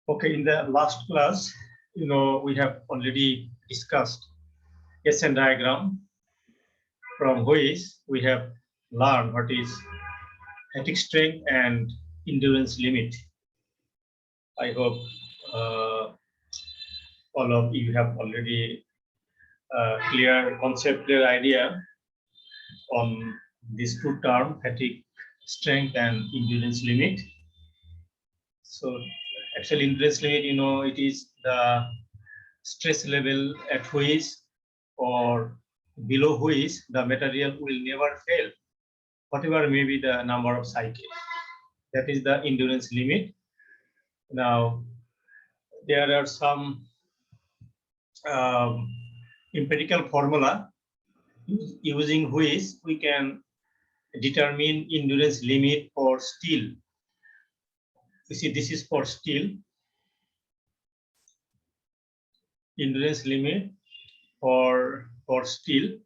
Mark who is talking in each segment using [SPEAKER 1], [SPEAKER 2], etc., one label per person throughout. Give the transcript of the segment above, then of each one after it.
[SPEAKER 1] Okay, in the last class, we have already discussed SN diagram, from which we have learned what is fatigue strength and endurance limit. I hope all of you have already clear concept, clear idea on these two terms, fatigue strength and endurance limit. So actually endurance limit, it is the stress level at which or below which the material will never fail, whatever may be the number of cycles. That is the endurance limit. Now, there are some empirical formula using which we can determine endurance limit for steel. You see, this is for steel. Endurance limit for steel.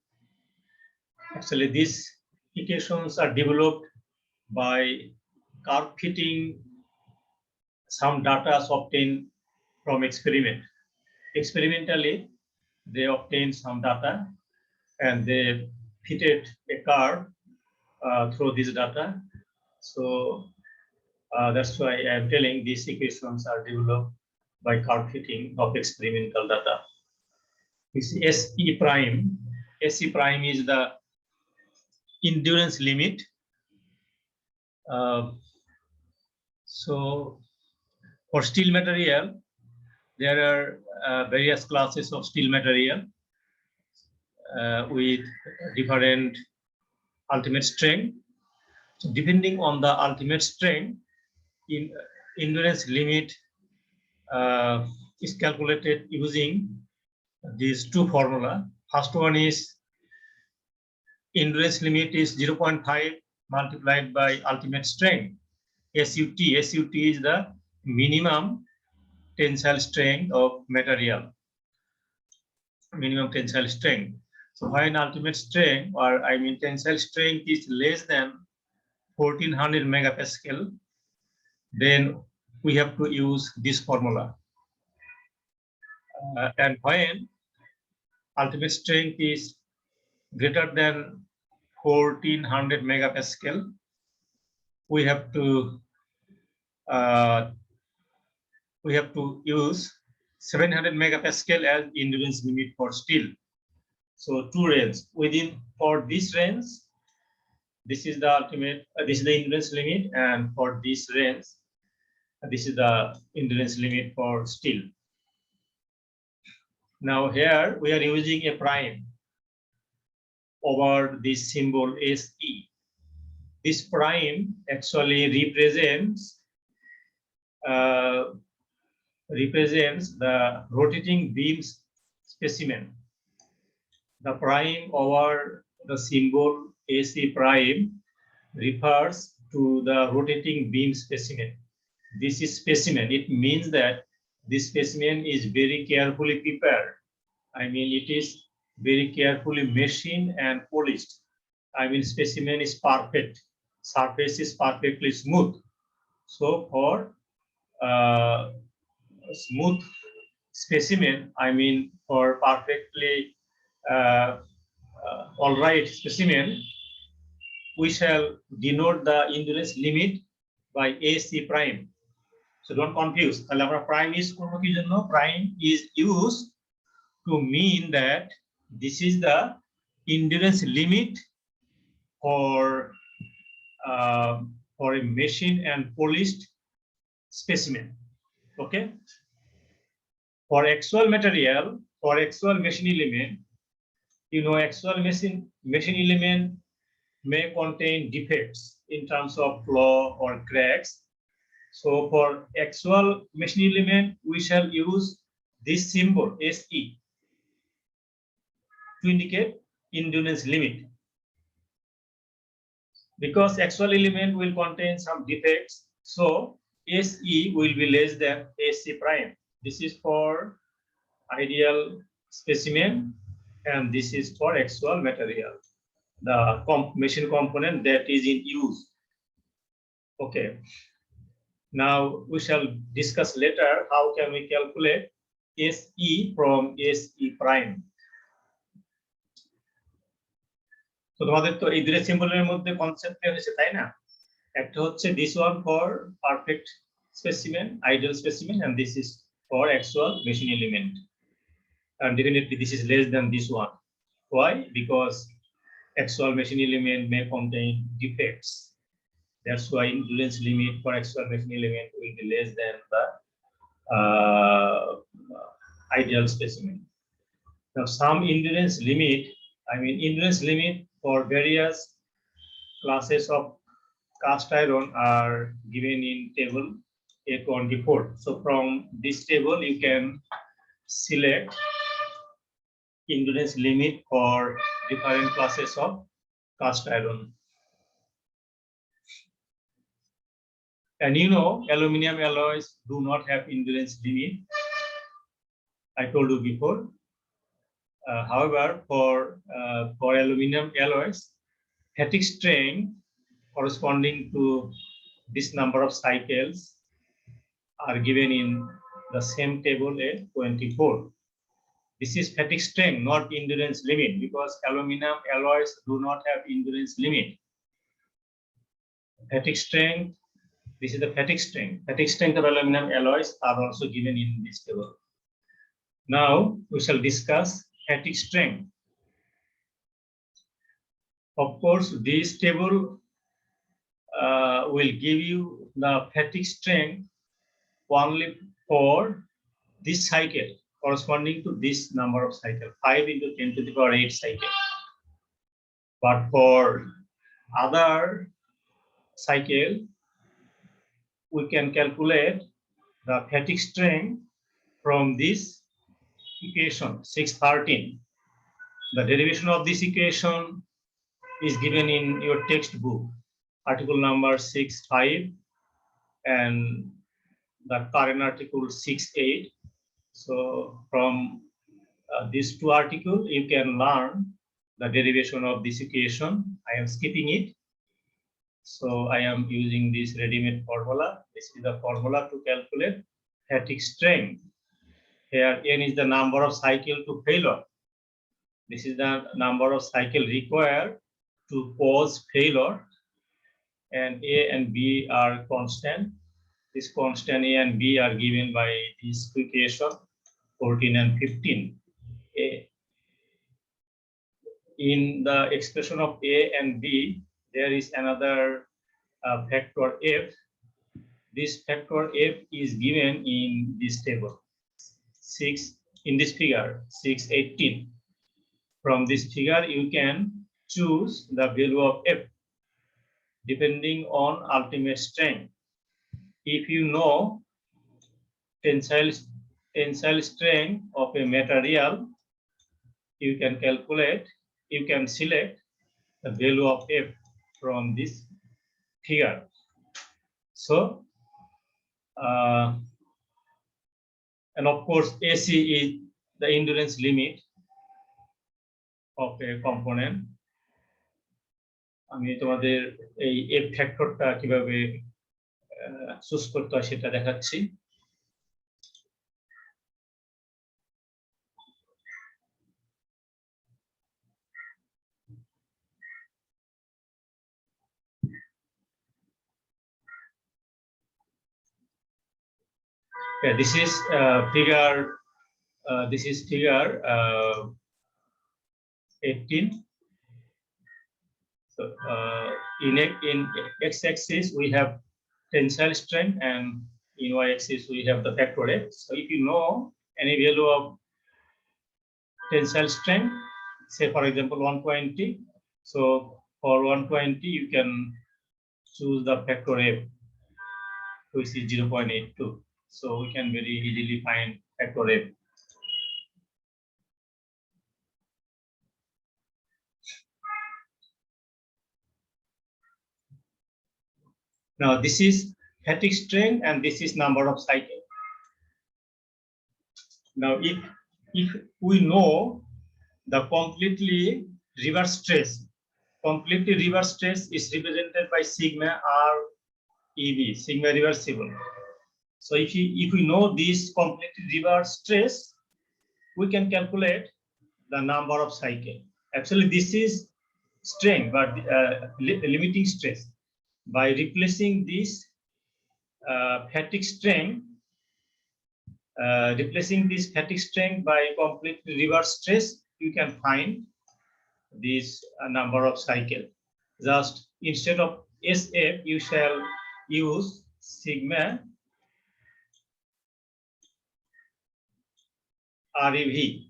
[SPEAKER 1] Actually, these equations are developed by curve fitting some data obtained from experiment. Experimentally, they obtained some data and they fitted a curve through this data. So that's why I am telling these equations are developed by curve fitting of experimental data. This SE prime. SE prime is the endurance limit. So for steel material, there are various classes of steel material with different ultimate strength. So depending on the ultimate strength, endurance limit is calculated using these two formula. First one is endurance limit is 0.5 multiplied by ultimate strength, SUT. SUT is the minimum tensile strength of material, minimum tensile strength. So when ultimate strength, or I mean tensile strength, is less than 1400 megapascal, then we have to use this formula. And when ultimate strength is greater than 1400 megapascal, we have to use 700 megapascal as endurance limit for steel. So two ranges within. For this range, this is the ultimate. This is the endurance limit, and for this range, this is the endurance limit for steel. Now here we are using a prime over this symbol SE. This prime actually represents the rotating beams specimen. The prime over the symbol AC prime refers to the rotating beam specimen. This is specimen. It means that this specimen is very carefully prepared. I mean, it is very carefully machined and polished. I mean, specimen is perfect. Surface is perfectly smooth. So for smooth specimen, I mean, for perfectly all right specimen, we shall denote the endurance limit by AC prime. So don't confuse. Prime is prime is used to mean that this is the endurance limit for a machined and polished specimen. Okay. For actual material, for actual machine element, actual machine element may contain defects in terms of flaw or cracks. So for actual machine element, we shall use this symbol SE to indicate endurance limit. Because actual element will contain some defects, so SE will be less than AC prime. This is for ideal specimen, and this is for actual material, the machine component that is in use. Okay. Now we shall discuss later how can we calculate SE from SE prime. তো তোমাদের তো এই দুটো সিম্বলের মধ্যে concept হয়েছে তাই না? একটা হচ্ছে this one for perfect specimen, ideal specimen, and this is for actual machine element. And definitely this is less than this one. Why? Because actual machine element may contain defects. That's why endurance limit for actual machine element will be less than the ideal specimen. Now, some endurance limit, endurance limit for various classes of cast iron are given in table A24. So from this table, you can select endurance limit for different classes of cast iron. And you know, aluminum alloys do not have endurance limit. I told you before. However, for aluminum alloys, fatigue strength corresponding to this number of cycles are given in the same table A24. This is fatigue strength, not endurance limit, because aluminum alloys do not have endurance limit. Fatigue strength, this is the fatigue strength. Fatigue strength of aluminum alloys are also given in this table. Now we shall discuss fatigue strength. Of course, this table will give you the fatigue strength only for this cycle corresponding to this number of cycle, 5 into 10 to the power 8 cycle. But for other cycle, we can calculate the fatigue strength from this equation 613. The derivation of this equation is given in your textbook, article number 6.5 and the current article 6.8. So from these two articles, you can learn the derivation of this equation. I am skipping it. So I am using this ready-made formula. This is the formula to calculate fatigue strength. Here n is the number of cycle to failure. This is the number of cycle required to cause failure, and A and B are constant. This constant A and B are given by this equation 14 and 15. In the expression of A and B, there is another factor F. This factor F is given in this table, in this figure 618. From this figure, you can choose the value of F depending on ultimate strength. If you know tensile strength of a material, you can select the value of F from this figure. So, and of course, AC is the endurance limit of a component. আমি তোমাদের এই F ফ্যাক্টরটা কিভাবে choose করতে হয় সেটা দেখাচ্ছি। Yeah, this is figure 18. So in x-axis we have tensile strength, and in y-axis we have the factor F. So if you know any value of tensile strength, say for example 120, so for 120 you can choose the factor F, which is 0.82. So we can very easily find factor F. Now this is fatigue strength and this is number of cycle. Now if we know the completely reverse stress is represented by sigma R EB, sigma reversible. So if we know this completely reverse stress, we can calculate the number of cycle. Actually, this is strain, but limiting stress. By replacing this fatigue strain, by completely reverse stress, you can find this number of cycle. Just instead of SF, you shall use sigma REV.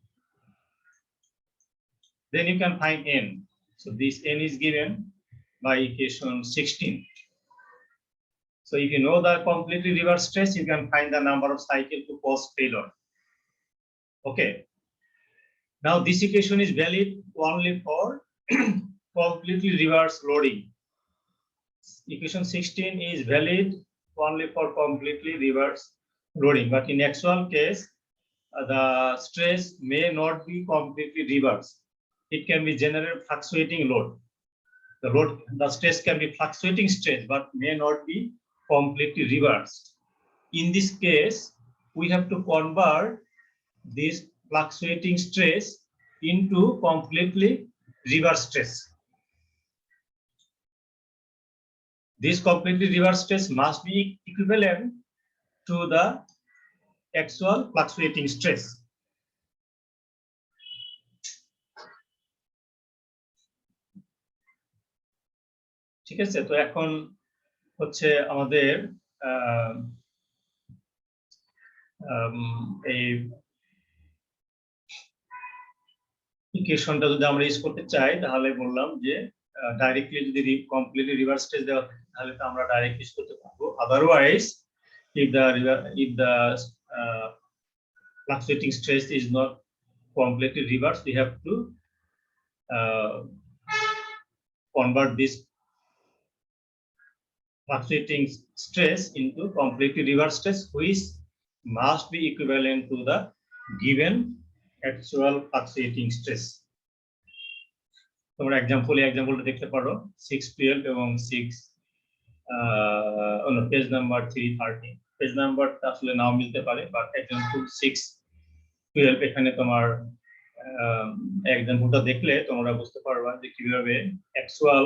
[SPEAKER 1] Then you can find N. So this N is given by equation 16. So if you know the completely reverse stress, you can find the number of cycles to cause failure. Okay. Now this equation is valid only for completely reverse loading. Equation 16 is valid only for completely reverse loading, but in actual case, the stress may not be completely reversed. It can be general fluctuating load. The stress can be fluctuating stress, but may not be completely reversed. In this case, we have to convert this fluctuating stress into completely reversed stress. This completely reversed stress must be equivalent to the actual fluctuating stress. ঠিক আছে, তো এখন হচ্ছে আমাদের এই ইকুয়েশনটা যদি আমরা use করতে চাই, তাহলে বললাম যে ডাইরেক্টলি যদি কমপ্লিটলি রিভার্স স্ট্রেস দেওয়া থাকে, তাহলে তো আমরা ডাইরেক্ট ইউজ করতে পারবো। Otherwise if the fluctuating stress is not completely reversed, we have to convert this fluctuating stress into completely reversed stress, which must be equivalent to the given actual fluctuating stress. তোমরা এক্সাম্পলটা দেখতে পারো 612 এবং 6 page number 330। Page নাম্বারটা আসলে নাও মিলতে পারে, but example 612 এখানে তোমার এক্সাম্পলটা দেখলে তোমরা বুঝতে পারবা যে কিভাবে actual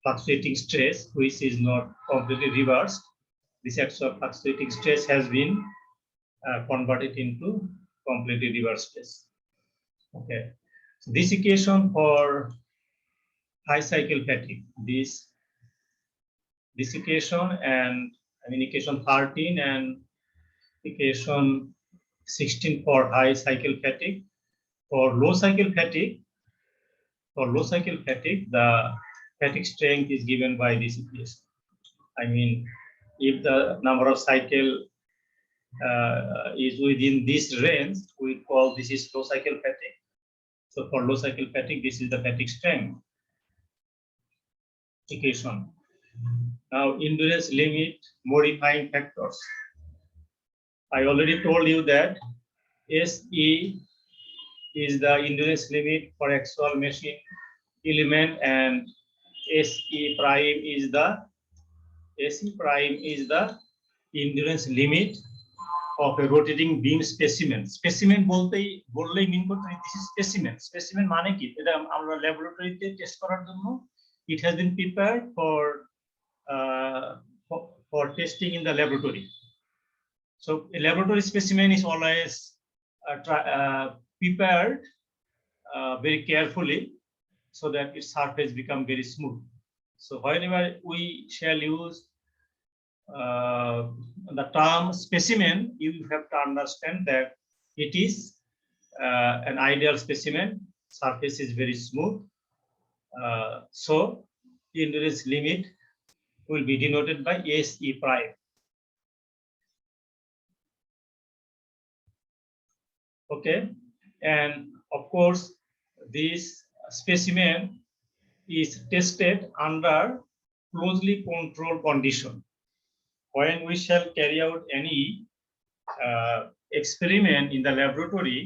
[SPEAKER 1] fluctuating stress, which is not completely reversed, this actual fluctuating stress has been converted into completely reversed stress. Okay, so this equation for high cycle fatigue, this equation and equation 13 and equation 16 for high cycle fatigue. For low cycle fatigue, the fatigue strength is given by this equation. I mean, if the number of cycle is within this range, we call this is low cycle fatigue. So for low cycle fatigue, this is the fatigue strength equation. Now, endurance limit modifying factors. I already told you that SE is the endurance limit for actual machine element, and SE prime is the endurance limit of a rotating beam specimen. Specimen বললেই মিন করতে this is specimen. Specimen মানে কি? এটা আমরা ল্যাবরেটরিতে test করার জন্য it has been prepared for testing in the laboratory. So a laboratory specimen is always prepared very carefully so that its surface become very smooth. So whenever we shall use the term specimen, you have to understand that it is an ideal specimen. Surface is very smooth. So the endurance limit will be denoted by SE prime. Okay, and of course, this specimen is tested under closely controlled condition. When we shall carry out any experiment in the laboratory,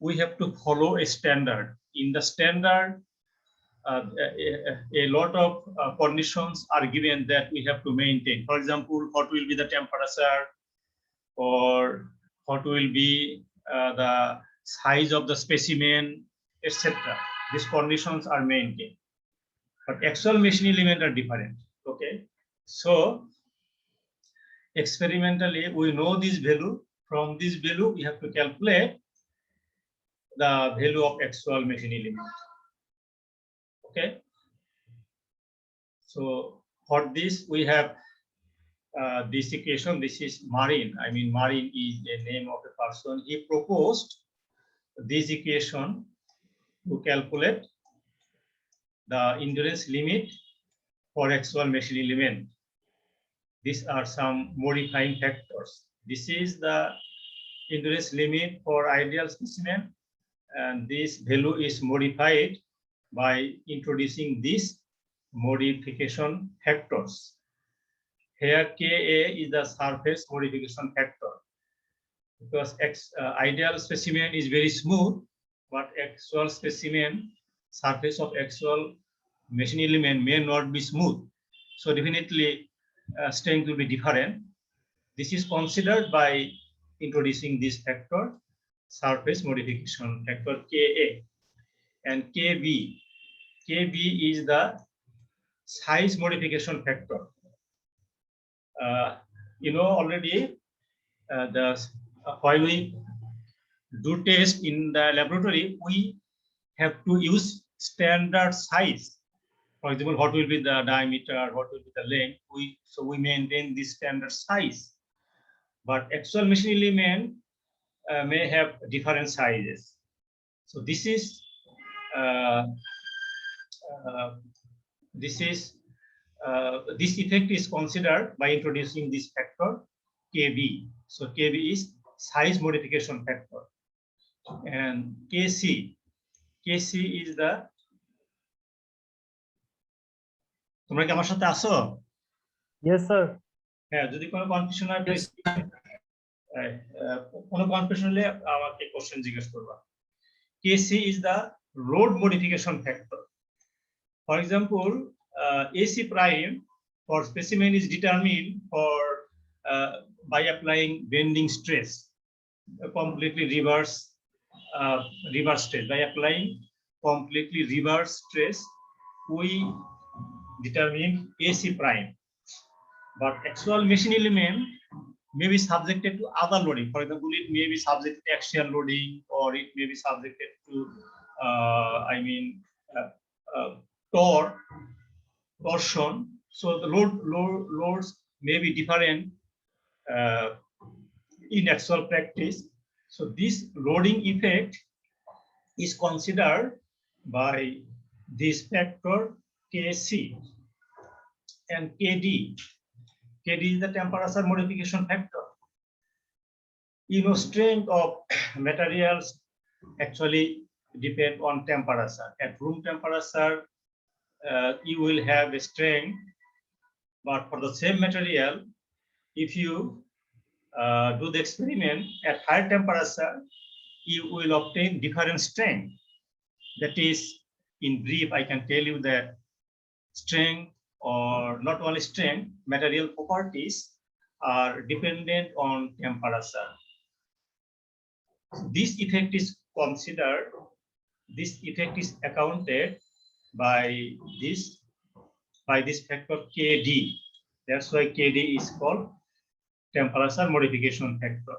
[SPEAKER 1] we have to follow a standard. In the standard, a lot of conditions are given that we have to maintain. For example, what will be the temperature, or what will be the size of the specimen, etc. These conditions are maintained, but actual machine elements are different. Okay, so experimentally we know this value. From this value we have to calculate the value of actual machine element. Okay, so for this we have this equation. This is Marin. I mean, Marin is the name of a person. He proposed this equation to calculate the endurance limit for actual machine element. These are some modifying factors. This is the endurance limit for ideal specimen, and this value is modified by introducing these modification factors. Here Ka is the surface modification factor, because ideal specimen is very smooth, but actual specimen, surface of actual machine element may not be smooth. So definitely strength will be different. This is considered by introducing this factor, surface modification factor Ka, and Kb. Kb is the size modification factor. You know already while we do test in the laboratory, we have to use standard size. For example, what will be the diameter, what will be the length? So we maintain this standard size. But actual machine element may have different sizes. So this effect is considered by introducing this factor Kb. So Kb is size modification factor, and Kc is the, তোমরা কি আমার সাথে আছো?
[SPEAKER 2] Yes, sir.
[SPEAKER 1] হ্যাঁ, যদি কোনো confusion হয় please, কোনো কনফিউশন হলে আমাকে কোশ্চেন জিজ্ঞেস করবা। Kc is the load modification factor. For example, AC prime for specimen is determined by applying bending stress, completely reverse stress. By applying completely reverse stress, we determine AC prime. But actual machine element may be subjected to other loading. For example, it may be subjected to axial loading, or it may be subjected to torsion. So the loads may be different in actual practice. So this loading effect is considered by this factor Kc, and Kd. Kd is the temperature modification factor. You know, strength of materials actually depend on temperature. At room temperature, you will have a strength, but for the same material, if you do the experiment at higher temperature, you will obtain different strength. That is, in brief, I can tell you that strength, or not only strength, material properties are dependent on temperature. This effect is considered, this effect is accounted by this factor Kd. That's why Kd is called temperature modification factor.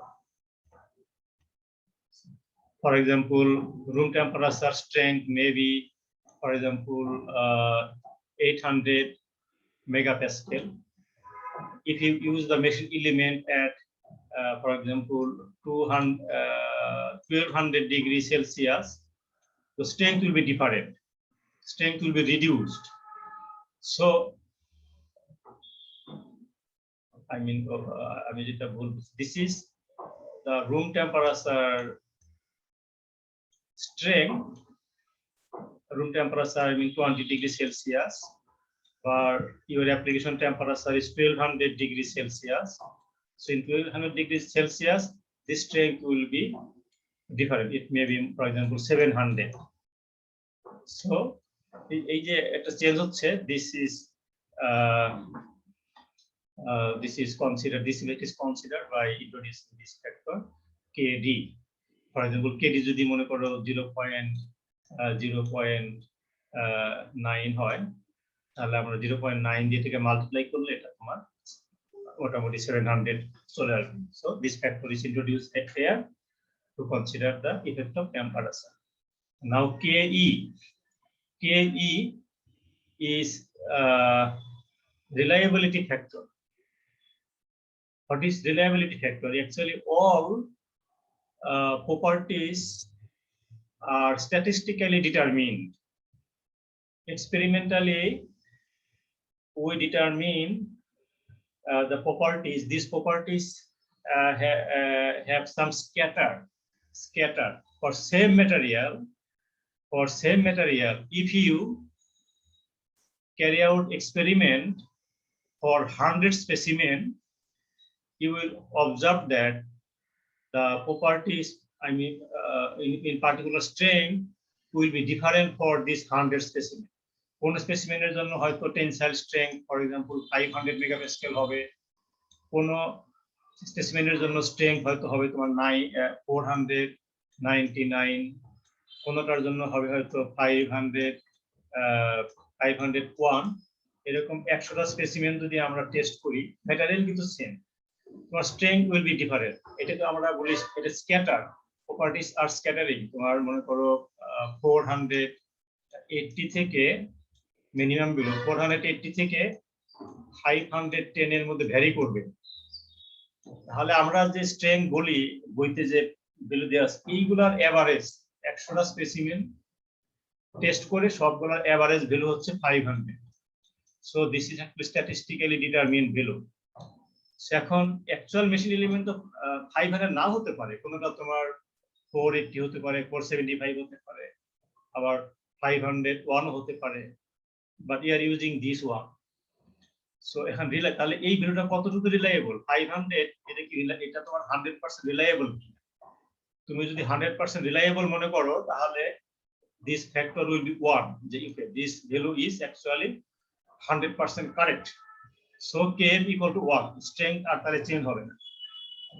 [SPEAKER 1] For example, room temperature strength may be, for example, 800 megapascal. If you use the machine element at, for example, 1200 degrees Celsius, the strength will be different. Strength will be reduced. So, this is the room temperature strength. Room temperature, 20 degrees Celsius, but your application temperature is 1200 degrees Celsius. So in 1200 degrees Celsius, this strength will be different. It may be, for example, 700. So এই যে একটা change হচ্ছে, this is considered, this limit is considered by introducing this factor kd. For example, kd যদি মনে করো 0.9 হয়, তাহলে আমরা 0.9 দিয়ে থেকে মাল্টিপ্লাই করলে এটা তোমার মোটামুটি 700 চলে আসবে। So this factor is introduced here to consider the effect of temperature. Now ke is reliability factor. What is reliability factor? Actually, all properties are statistically determined. Experimentally, we determine the properties. These properties have some scatter for same material. If you carry out experiment for 100 specimen, you will observe that the properties, I mean, in particular strength will be different for this 100 specimen. কোন স্পেসিমেনের জন্য হয়তো tensile strength for example 500 মেগাপাস্কেল হবে, কোন স্পেসিমেনের জন্য strength হয়তো হবে তোমার 499, কোনটার জন্য হবে হয়তো 501। এরকম 100টা স্পেসিমেন যদি আমরা টেস্ট করি, ম্যাটেরিয়াল কিন্তু সেম, তোমার স্ট্রেংথ উইল বি ডিফারেন্ট। এটাকে আমরা বলি এটা স্ক্যাটার, প্রপার্টিজ আর স্ক্যাটারিং। তোমার মনে করো 480 থেকে মিনিমাম বিলো 480 থেকে 510 এর মধ্যে ভ্যারি করবে। তাহলে আমরা যে স্ট্রেংথ বলি বইতে যে ভ্যালু দেওয়া আছে, এইগুলার এভারেজ 100টা স্পেসিমেন টেস্ট করে সবগুলোর এভারেজ ভ্যালু হচ্ছে 500। So this is actually statistically determined value. এখন অ্যাকচুয়াল মেশিন এলিমেন্ট তো 500 না হতে পারে, কোনটা তোমার 480 হতে পারে, 475 হতে পারে, আবার 501 হতে পারে, but you are using this one. So এখন তাহলে এই ভ্যালুটা কতটুকু রিলায়েবল? 500 এটা কি এটা তোমার 100% রিলায়েবল কি? তুমি যদি 100% রিলায়েবল মনে করো, তাহলে this factor will be 1, যে this value is actually 100% correct. So kf equal to 1, strength আর তাহলে চেঞ্জ হবে না।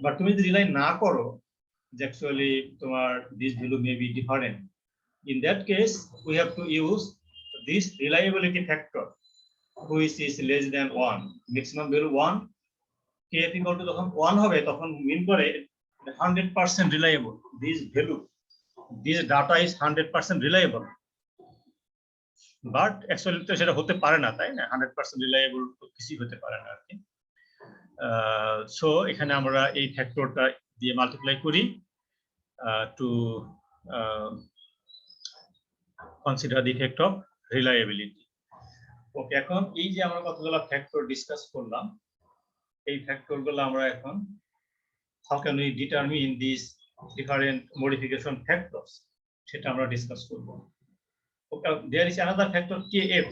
[SPEAKER 1] বাট তুমি যদি রিলাই না করো যে actually তোমার this value may be different, in that case we have to use this reliability factor which is less than 1, maximum value 1, kf equal to যখন 1 হবে তখন মিন করে 100% reliable, this value, this data is 100% reliable. But actually তো সেটা হতে পারে না, তাই না? 100% রিলায়েবল কিছু হতে পারে না আর কি। সো এখানে আমরা এই ফ্যাক্টরটা দিয়ে মাল্টিপ্লাই করি to consider the effect of reliability. Okay, এখন এই যে আমরা কতগুলো ফ্যাক্টর ডিসকাস করলাম, এই ফ্যাক্টরগুলো আমরা এখন how can we determine this different modification factors, সেটা আমরা ডিসকাস করব। Okay, there is another factor kf.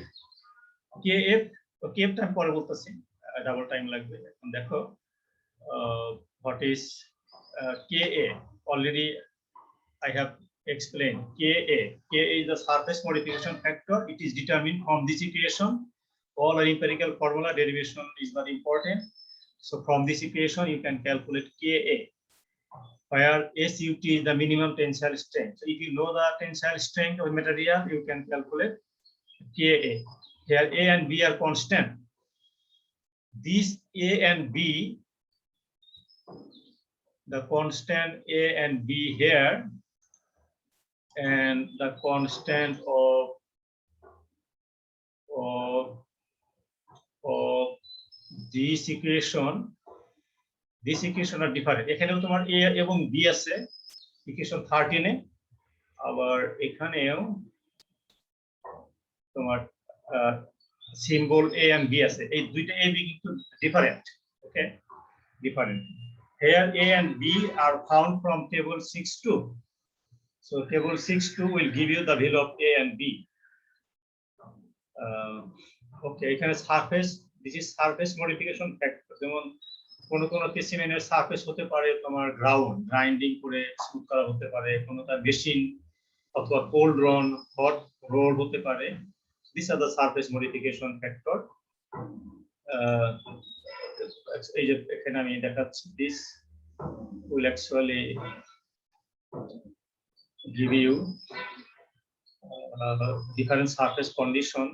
[SPEAKER 1] kf টা পরে বলতেছি, ডাবল টাইম লাগবে। এখন দেখো what is ka, already I have explained. Ka is the surface modification factor. It is determined from this equation. All our empirical formula derivation is not important, so from this equation you can calculate ka, where SUT is the minimum tensile strength. So if you know the tensile strength of material, you can calculate Ka. Here A and B are constant. These A and B, the constant A and B here, and the constant of this equation are different. এখানেও তোমার a এবং b আছে equation 13 এ, আবার এখানেও তোমার symbol a and b আছে। এই দুইটা a b কিন্তু different, okay, different. Here a and b are found from table 6.2. So table 6.2 will give you the value of a and b. Okay, এখানে surface, this is surface modification factor. যেমন কোন কোন স্পেসিমেনের surface হতে পারে তোমার grinding করে smooth করা হতে পারে, কোনটা মেশিন অথবা কোল্ড রন, হট রোড হতে পারে। These are the surface modification factor. এই যে এখানে আমি দেখাচ্ছি, this will actually give you different surface condition.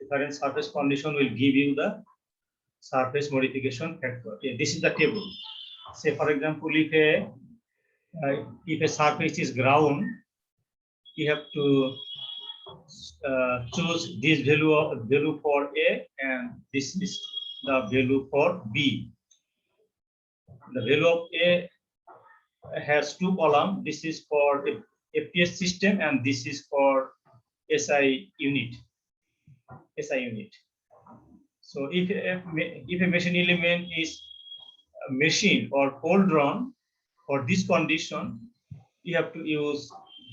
[SPEAKER 1] Different surface condition will give you the surface modification factor. Okay, this is the table. Say for example, if a surface is ground, you have to choose this value for A, and this is the value for B. The value of A has two columns. This is for FPS system, and this is for SI unit. SI unit. So if a machine element is machined or cold drawn for this condition, you have to use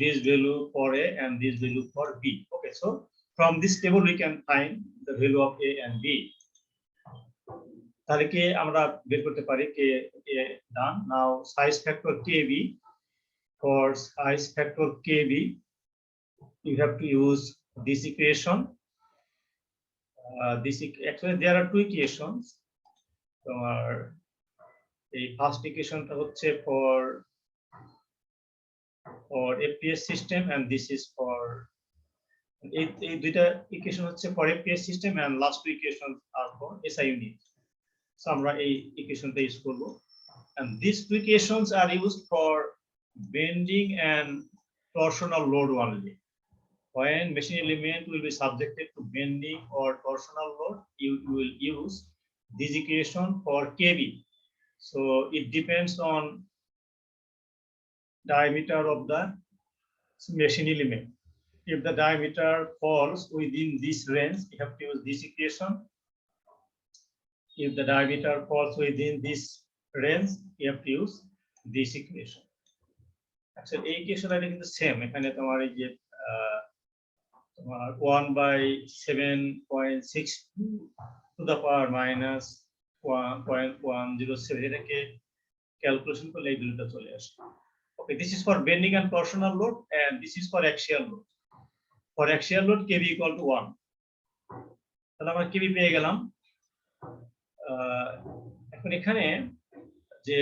[SPEAKER 1] this value for A and this value for B. Okay, so from this table we can find the value of A and B. তাহলে কি আমরা বের করতে পারি কে ডান। Now size factor KB, for size factor KB you have to use this equation. Actually there are two equations. তোমার এই ফার্স্ট ইকুয়েশনটা হচ্ছে for FPS system, and this is for এই দুইটা ইকুয়েশন হচ্ছে for FPS system, and last two equations are for SI unit. So আমরা এই ইকুয়েশনটা use করব, and these two equations are used for bending and torsional load only. When machine element will be subjected to bending or torsional load, you will use this equation for KB. So it depends on diameter of the machine element. If the diameter falls within this range, you have to use this equation. If the diameter falls within this range, you have to use this equation. Actually, এই equation are কিন্তু same. এখানে তোমার এই যে তোমার 1/7.62 to the power minus 1.107 এটাকে calculation করলে এই ভ্যালুটা চলে আসে। Okay, this is for bending and torsional load, and this is for axial load. For axial load, KB equal to 1. তাহলে আমরা KB পেয়ে গেলাম। এখন এখানে যে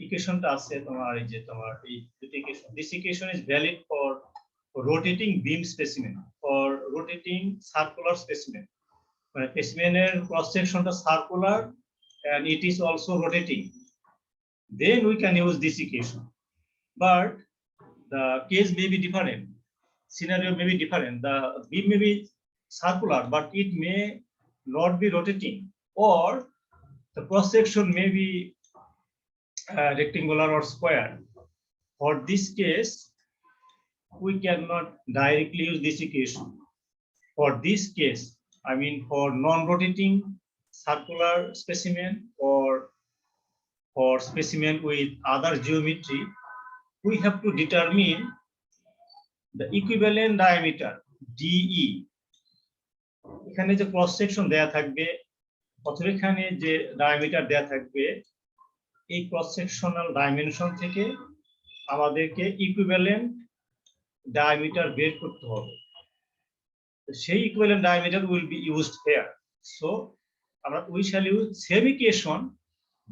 [SPEAKER 1] ইকুয়েশনটা আছে তোমার এই যে তোমার এই দুটো equation, this equation is valid for rotating beam specimen, for rotating circular specimen. মানে স্পেসিমেনের ক্রস সেকশনটা circular and it is also rotating, then we can use this equation. But the case may be different, scenario may be different. The beam may be circular but it may not be rotating, or the cross section may be rectangular or square. For this case we cannot directly use this equation. For this case, I mean for non-rotating circular specimen or for specimen with other geometry, we have to determine the equivalent diameter DE. এখানে যে cross section দেয়া থাকবে অথবা এখানে যে diameter দেয়া থাকবে, এই ক্রস সেকশনাল ডাইমেনশন থেকে আমাদেরকে ইকুইভ্যালেন্ট ডায়ামিটার বের করতে হবে। সেই equivalent diameter will be used here. So আমরা we shall use same equation,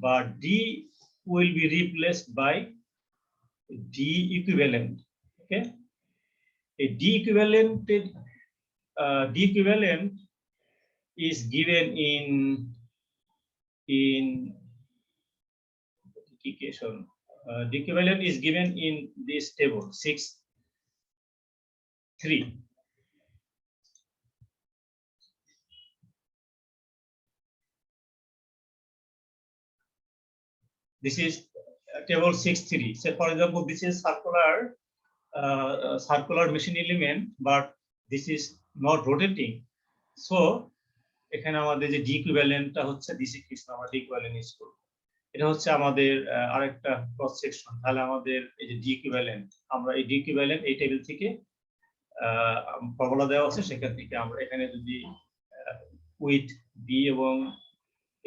[SPEAKER 1] but D will be replaced by D equivalent. Okay, a D equivalent is given in equation. The equivalent is given in this table 6.3. This is table 6.3. Say for example, this is circular machine element, but this is not rotating. So এখানে আমাদের যে D ইকুইভ্যালেন্টটা হচ্ছে this equation, আমরা D equivalent use করব। এটা হচ্ছে আমাদের আরেকটা ক্রস সেকশন। তাহলে আমাদের এই যে ডি ইকুইভ্যালেন্ট, আমরা এই ডি ইকুইভ্যালেন্ট এই টেবিল থেকে ফর্মুলা দেওয়া আছে, সেখান থেকে আমরা এখানে যদি উইথ বি এবং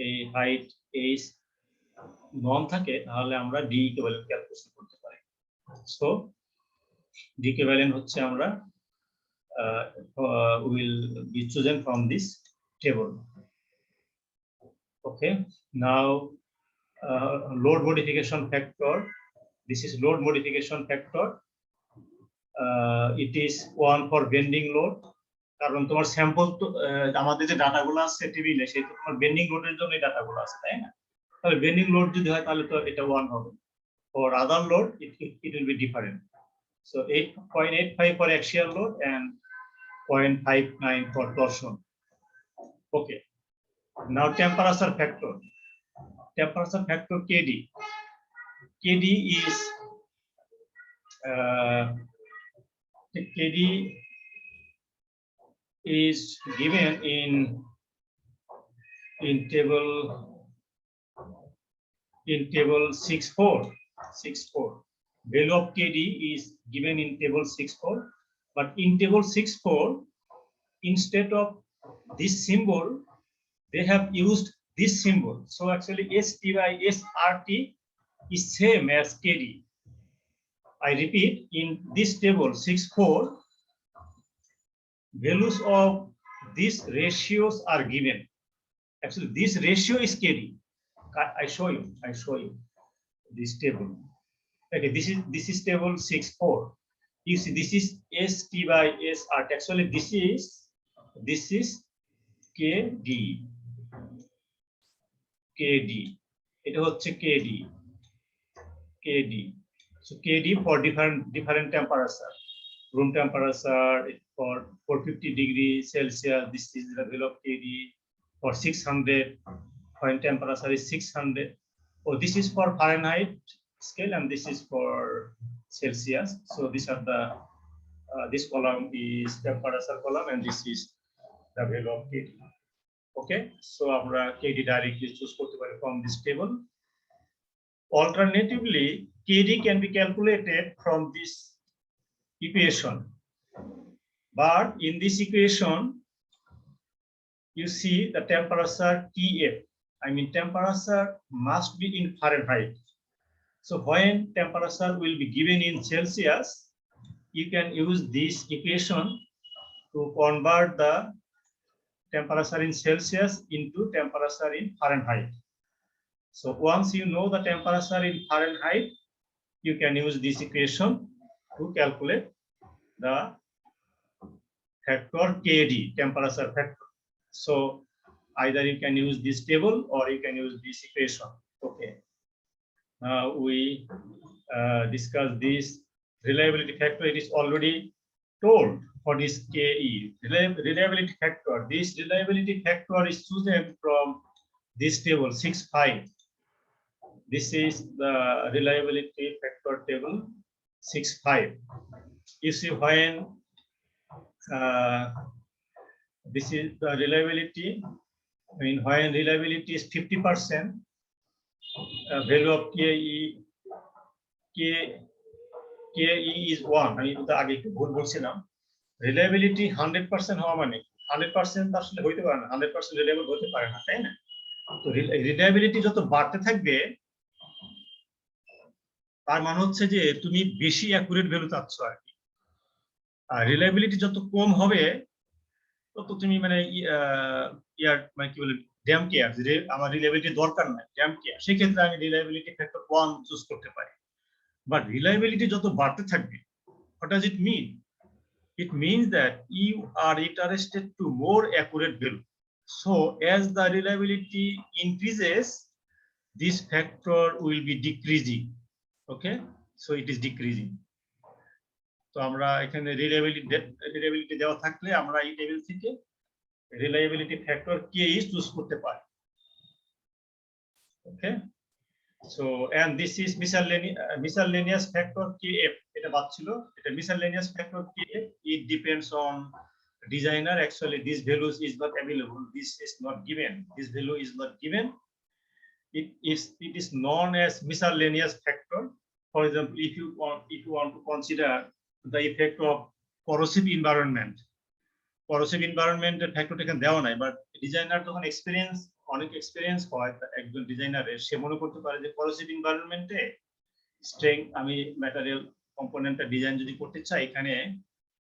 [SPEAKER 1] এই হাইট এইচ নন থাকে তাহলে আমরা ডি ইকুইভ্যালেন্ট ক্যালকুলেশন করতে পারি। সো ডি ইকুইভ্যালেন্ট হচ্ছে আমরা will be chosen from this table. Okay, now load modification factor. This is load modification factor. It is 1 for bending load. কারণ তোমার স্যাম্পল তো আমাদের যে ডাটাগুলো আছে টেবিলে সেই তো তোমার বেন্ডিং লোডের জন্য এই ডাটাগুলো আছে, তাই না? তাহলে বেন্ডিং লোড যদি হয় তাহলে তো এটা 1 হবে। For other load it will be different. So 8.85 for axial load and 0.59 for torsion. Okay. Now temperature factor. Temperature factor KD. KD is given in table 6.4. Value of KD is given in table 6.4, but in table 6.4, instead of this symbol, they have used this symbol. So actually ST by SRT is same as KD. I repeat, in this table 6.4, values of these ratios are given. Actually, this ratio is KD. I show you this table. Okay, this is table 6.4. You see, this is ST by SRT. Actually, this is KD. It was KD. So KD for different temperature. Room temperature for 450 degrees Celsius. This is the value of KD. For 600, when temperature is 600. Oh, this is for Fahrenheit scale and this is for Celsius. So these are the this column is temperature column and this is the value of KD. Okay, so আমরা KD directly choose করতে পারি from this table. Alternatively, KD can be calculated from this equation, but in this equation you see the temperature TF. I mean temperature must be in Fahrenheit. So when temperature will be given in Celsius, you can use this equation to convert the temperature in Celsius into temperature in Fahrenheit. So once you know the temperature in Fahrenheit, you can use this equation to calculate the factor KD, temperature factor. So either you can use this table or you can use this equation. Okay. Now we discuss this reliability factor. It is already told for this KE. Reliability factor. This reliability factor is chosen from this table 6.5. This is the reliability factor table 6.5. You see when this is the reliability. I mean, when reliability is 50%, value of KE is 1. আমি তো আগে একটু ভুল বলছিলাম। Reliability 100% হওয়া মানে 100% আসলে হইতে পারে না, 100% রিলায়েবল হতে পারে না, তাই না? তো রিলায়েবিলিটি যত বাড়তে থাকবে তার মানে হচ্ছে যে তুমি বেশি অ্যাকুরেট ভ্যালু চাচ্ছ আর কি। আর রিলায়েবিলিটি যত কম হবে তত তুমি মানে ইয়ার মানে কি বলে ড্যাম কেয়ার, যে আমার রিলায়েবিলিটি দরকার নাই, ড্যাম কেয়ার, সেক্ষেত্রে আমি রিলায়েবিলিটি ফ্যাক্টর 1 চুজ করতে পারি। বাট রিলায়েবিলিটি যত বাড়তে থাকবে, what does it mean? It means that you are interested to more accurate value. So as the reliability increases, this factor will be decreasing. Okay, so it is decreasing. তো আমরা এখানে reliability দেওয়া থাকলে আমরা এই টেবিল থেকে reliability factor কে choose করতে পারি। ওকে, so and this is miscellaneous factor kf. এটা বাদ ছিল, এটা miscellaneous factor kf. It depends on designer. Actually this values is not available, this is not given, this value is not given. It is known as miscellaneous factor. For example, if you want to consider the effect of corrosive environment, factor এখানে দেওয়া নাই, but designer যখন অনেক experience হয় একজন ডিজাইনারের, সে মনে করতে পারে যে corrosive environment-এ স্ট্রেংথ, আমি ম্যাটেরিয়াল কম্পোনেন্টটা ডিজাইন যদি করতে চাই, এখানে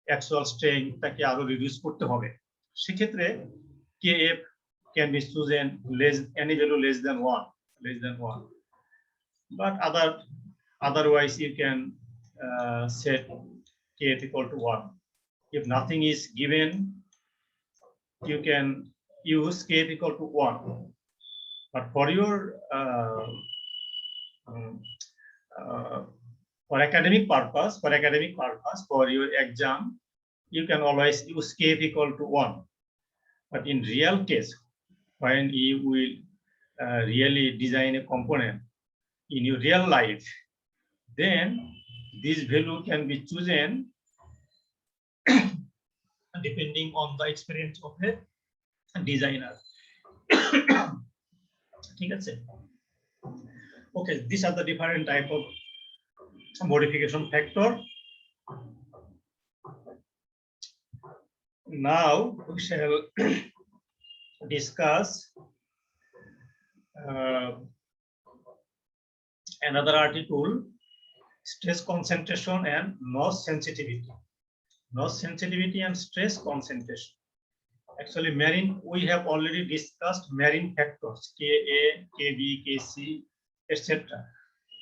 [SPEAKER 1] অ্যাকচুয়াল স্ট্রেইন তাকে আরো রিডিউস করতে হবে সেক্ষেত্রে kf can be chosen less any value less than 1 but otherwise you can set kf equal to 1 if nothing is given you can use kf equal to 1 but for your for academic purpose for your exam you can always use kf equal to 1 but in real case when you will really design a component in your real life then this value can be chosen depending on the experience of a designer ঠিক আছে okay these are the different type of modification factor now we shall discuss another article stress concentration and noise sensitivity and stress concentration actually marine we have already discussed marine factors ka kb kc etc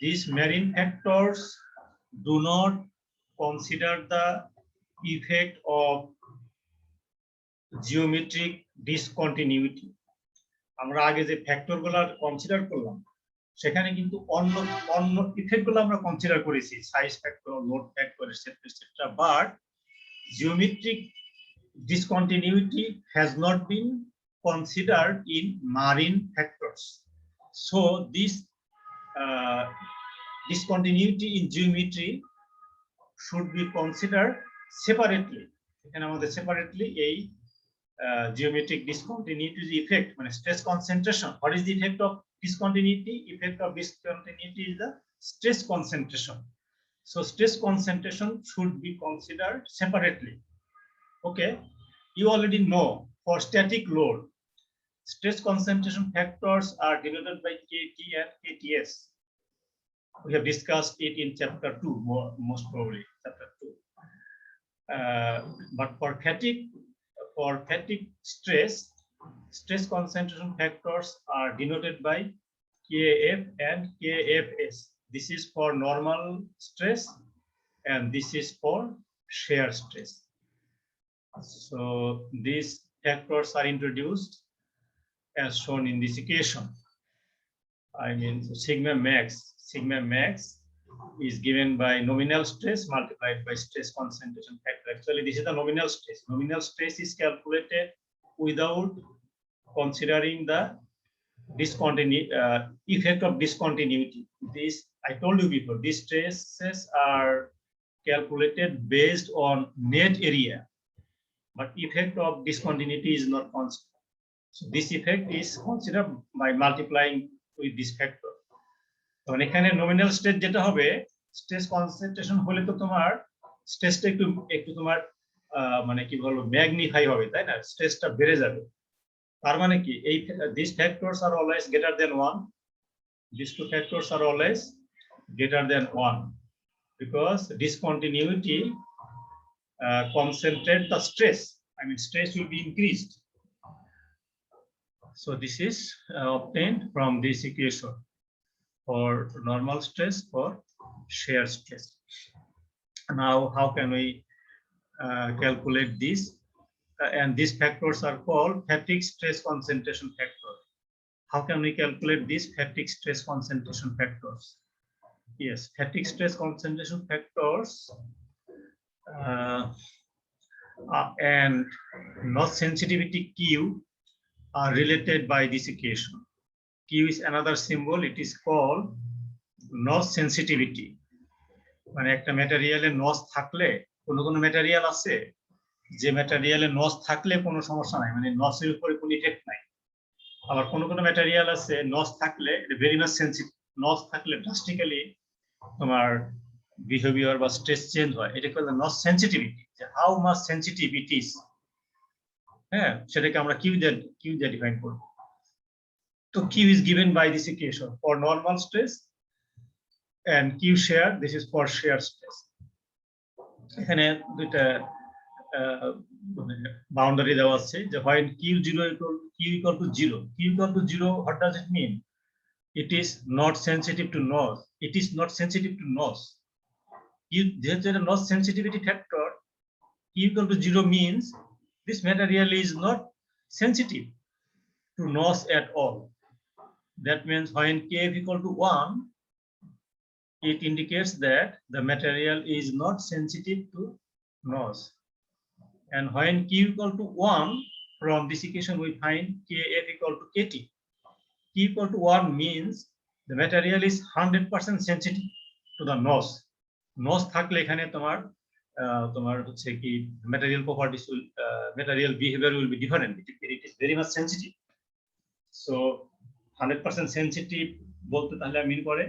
[SPEAKER 1] these marine factors do not consider the effect of geometric discontinuity আমরা আগে যে factor গুলো consider করলাম সেখানে কিন্তু অন্য অন্য effect গুলো আমরা কনসিডার করেছি size factor load factor etcetera but geometric discontinuity has not been considered in marine factors so this discontinuity in geometry should be considered separately এখানে আমাদের separately এই geometric discontinuity effect মানে stress concentration what is the effect of discontinuity is the stress concentration so stress concentration should be considered separately okay you already know for static load stress concentration factors are denoted by kt and kts we have discussed it in chapter 2 most probably chapter 2 but for fatigue stress concentration factors are denoted by kf and kfs this is for normal stress and this is for shear stress so these factors are introduced as shown in this equation I mean sigma max is given by nominal stress multiplied by stress concentration factor actually this is the nominal stress is calculated without considering the effect of discontinuity this I told you before these stresses are calculated based on net area but effect of discontinuity is not considered so this effect is considered by multiplying with this factor তখন এখানে nominal stress যেটা হবে stress concentration হলে তো তোমার স্ট্রেসটা একটু তোমার মানে কি বলবো ম্যাগনিফাই হবে তাই না স্ট্রেসটা বেড়ে যাবে তার মানে কি এই these factors are always greater than 1 these two factors are always greater than 1 because discontinuity concentrate the stress I mean stress will be increased so this is obtained from this equation for normal stress for shear stress now how can we calculate this and these factors are called fatigue stress concentration factor how can we calculate these fatigue stress concentration factors yes fatigue stress concentration factors and loss sensitivity q are related by this equation q is another symbol it is called loss sensitivity মানে একটা ম্যাটেরিয়ালে নস থাকলে কোনো material আছে যে ম্যাটেরিয়ালে নস থাকলে কোনো সমস্যা নাই মানে নসের উপরে কোনো ইফেক্ট নাই আবার কোনো ম্যাটেরিয়াল আছে নস থাকলে ভেরি মাচ সেনসিটিভ নস থাকলে ড্রাস্টিক্যালি তোমার বিহেভিয়ার বা স্ট্রেস চেঞ্জ হয় এটাকে বলে নস সেনসিটিভিটি যে how much sensitive it is হ্যাঁ সেটাকে আমরা কিউ দিয়ে ডিফাইন করব তো Q is given by this equation for normal stress and Q shear this is for shear stress এখানে দুইটা বাউন্ডারি দেওয়া আছে যে when q equal to 0, q equal to 0, what does it mean? It is not sensitive to noise. It is not sensitive to noise. There's a noise sensitivity factor. Q equal to 0 means this material is not sensitive to noise at all. That means when kf equal to 1, it indicates that the material is not sensitive to noise. And when q equal to 1, from this equation we find kf equal to kt. Q equal to 1 means the material is 100% sensitive to the noise. Noise থাকলে এখানে তোমার হচ্ছে কি material properties will material behavior will be different. It is very much sensitive. So 100% sensitive বলতে তাহলে মিন করে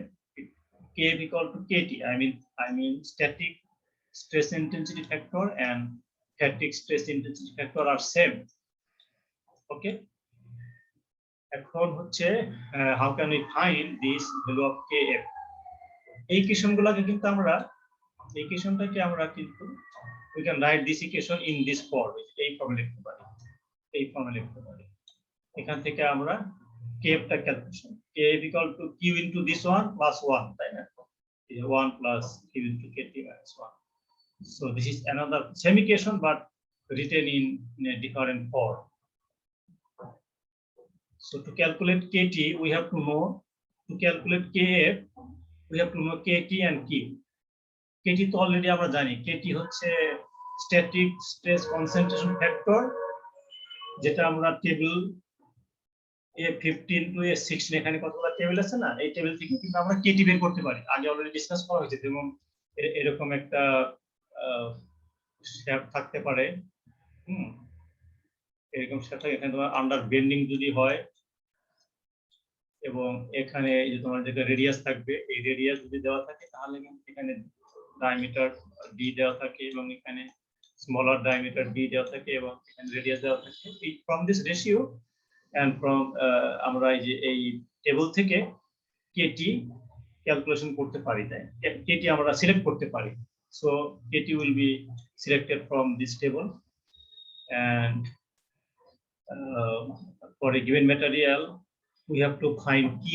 [SPEAKER 1] kf equal to kt. I mean static stress intensity factor and static stress intensity factor are same. Okay. এখন হচ্ছে how can we find this value of kf? এই ইকুয়েশনগুলোকে কিন্তু আমরা এই ইকুয়েশনটাকে আমরা কিন্তু we can write this equation in this form. এই ফর্মে লিখতে পারি, এই ফর্মে লিখতে পারি। এখান থেকে আমরা kf টা calculation kf equal to q into this one plus 1, তাই না? 1 plus q into kt minus 1. So this is another same equation but written in a different form. So to calculate kt, we have to know, to calculate kf, we have to know kt and q. kt তো already আমরা জানি, kt হচ্ছে static stress concentration factor, যেটা আমরা table A15 to A16 এখানে কতগুলো table আছে না, এই টেবিল থেকে কিন্তু আমরা kt বের করতে পারি। আগে অলরেডি ডিসকাস করা হয়েছে, যেমন এরকম একটা শেপ থাকতে পারে, এরকম শেপ থাকে, এখানে তোমার আন্ডার বেন্ডিং যদি হয় এবং এখানে এই যে তোমার যেটা রেডিয়াস থাকবে, এই রেডিয়াস যদি দেওয়া থাকে তাহলে কিন্তু এখানে ডায়ামিটার d দেওয়া থাকে এবং এখানে স্মলার ডায়ামিটার d দেওয়া থাকে এবং এখানে রেডিয়াস দেওয়া থাকে। From this ratio and from আমরা এই যে এই টেবিল থেকে kt ক্যালকুলেশন করতে পারি, তাই kt আমরা সিলেক্ট করতে পারি। So kt will be selected from this table and for a given material we have to find q.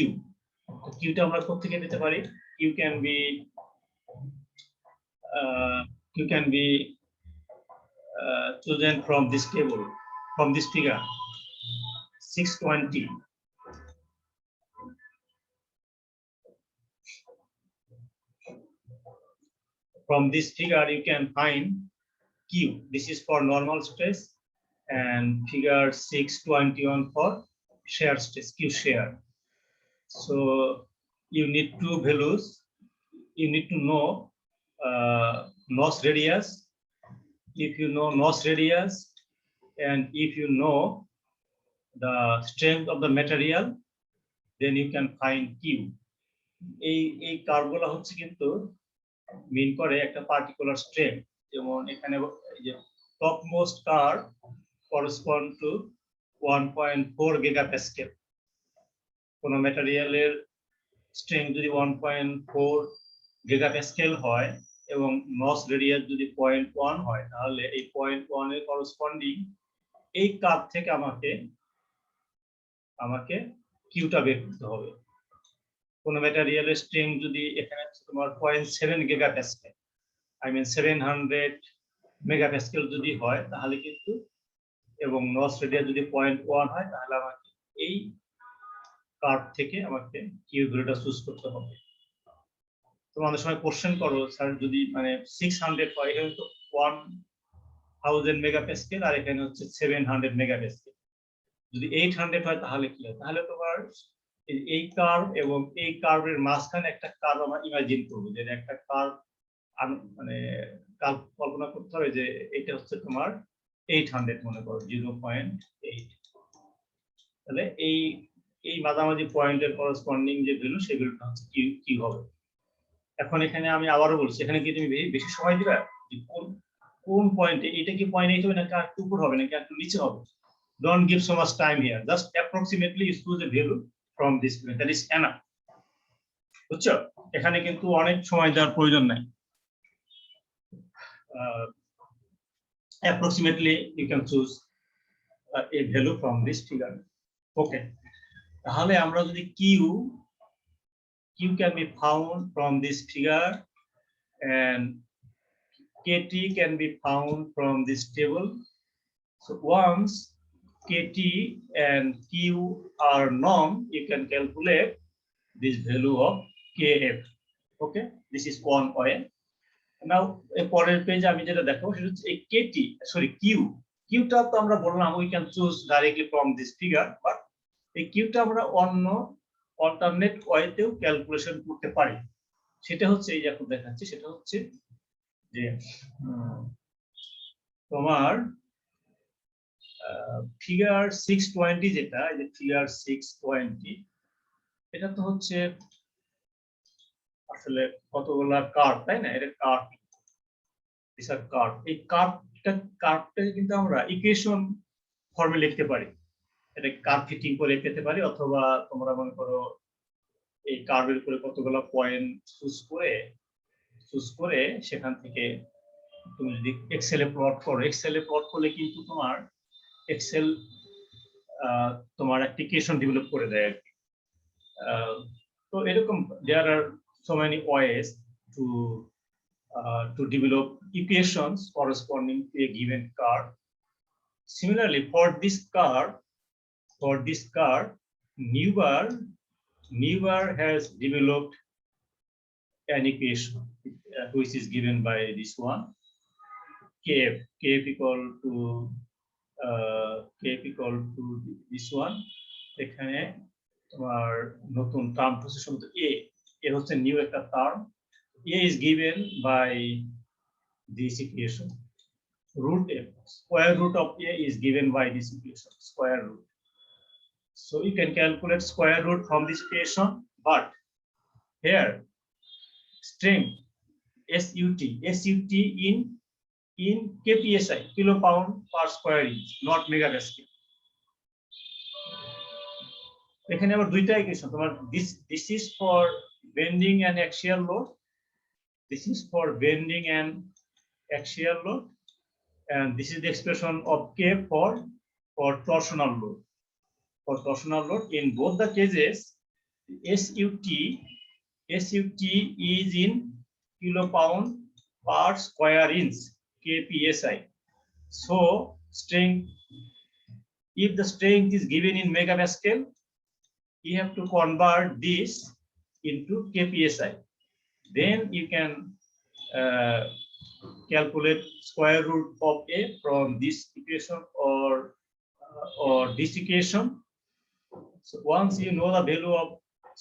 [SPEAKER 1] q টা আমরা কোথা থেকে পেতে পারি? q can be chosen from this table, from this figure 620. From this figure you can find q. This is for normal stress, and figure 621 for shear stress, q shear. So you need two values. You need to know nose radius. If you know nose radius and if you know the strength of the material, then you can find q. এই কার্ভগুলো হচ্ছে কিন্তু মিন করে একটা particular strength. যেমন এখানে এই যে top most curve correspond to 1.4 gigapascal. কোন ম্যাটেরিয়ালের স্ট্রেংথ যদি 1.4 gigapascal হয় এবং নস রেডিয়াস যদি 0.1 হয়, তাহলে এই 0.1 এর করসপন্ডিং এই কার্ভ থেকে আমাকে কিউটা বের করতে হবে। কোন ম্যাটেরিয়ালের স্ট্রেংথ যদি এখানে তোমার 0.7 gigapascal, I mean 700 megapascal যদি হয়, তাহলে কিন্তু এবং নস রেডিয়াস যদি 0.1 হয়, তাহলে আমাকে এই কার্ভ থেকে আমাকে কিউ ভ্যালুটা চুজ করতে হবে। তোমাদের সময় কোশ্চেন করো, স্যার যদি মানে 600 হয়, এখানে তো 1000 মেগাপ্যাসকেল আর এখানে হচ্ছে 700 মেগাপ্যাসকেল, যদি 800 হয় তাহলে কি হয়? তাহলে তোমার এই কার্ভ এবং এই কার্ভের মাঝখানে একটা কার্ভ আমরা ইমাজিন করব, যে একটা কার্ভ মানে কার্ভ কল্পনা করতে হবে যে এটা হচ্ছে তোমার 800 মনে করো 0.8, তাহলে এই মাঝামাঝি পয়েন্টের করসপন্ডিং যে ভ্যালু সেই ভ্যালুটা হচ্ছে কি হবে। এখন এখানে আমি আবারও বলছি, এখানে কি তুমি বেশি সময় দিবা যে কোন পয়েন্টে, এটা কি পয়েন্ট 8 হবে নাকি একটু উপর হবে নাকি একটু নিচে হবে? Don't give so much time here, just approximately choose a value from this point, that is enough. বুঝছো? এখানে কিন্তু অনেক সময় দেওয়ার প্রয়োজন নাই। approximately you can choose a value from this figure. Okay, তাহলে আমরা যদি q can be found from this figure and kt can be found from this table. So once kt and q are known, you can calculate this value of kf. Okay, this is one way. Now a পরের পেজে আমি যেটা দেখাবো সেটা হচ্ছে এই kt, sorry, q টা তো আমরা বললাম we can choose directly from this figure, but এই q টা আমরা অন্য alternate ওয়েতেও ক্যালকুলেশন করতে পারি। সেটা হচ্ছে এই যে এখন দেখাচ্ছি, সেটা হচ্ছে যে তোমার ফিগার 620 যেটা, এই যে ফিগার 620, এটা তো হচ্ছে আসলে কতগুলা কার্ভ, তাই না? এটা কার্ভ, দিস আর কার্ভ। এই কার্ভটা কিন্তু আমরা ইকুয়েশন ফর্মে লিখতে পারি। এটা কার্ভ ফিটিং করে পেতে পারি, অথবা তোমরা মনে করো এই কার্ভের উপরে কতগুলো পয়েন্ট চুজ করে সেখান থেকে তুমি যদি এক্সেলে প্লট করলে কিন্তু তোমার এক্সেল তোমার অ্যাপ্লিকেশন ডেভেলপ করে দেয় আর কি। তো এরকম there are so many ways to develop equations corresponding to a given curve. Similarly, for this curve, Newbar has developed an equation which is given by this one, kf equal to this one. এখানে তোমার নতুন term হচ্ছে শুধু a হচ্ছে new একটা term, a is given by this equation, root f, square root of a is given by this equation, square root. So you can calculate square root from this equation, but here strength SUT in kpsi, kilopound per square inch, not megapascal. এখানে আবার দুইটা equation তোমার, this is for bending and axial load, this is for bending and axial load, and this is the expression of k for torsional load. For torsional load, in both the cases, SUT is in kilopound per square inch, kpsi. So strength, if the strength is given in megapascal, you have to convert this into kpsi. Then you can calculate square root of a from this equation or this equation. So once you know the value of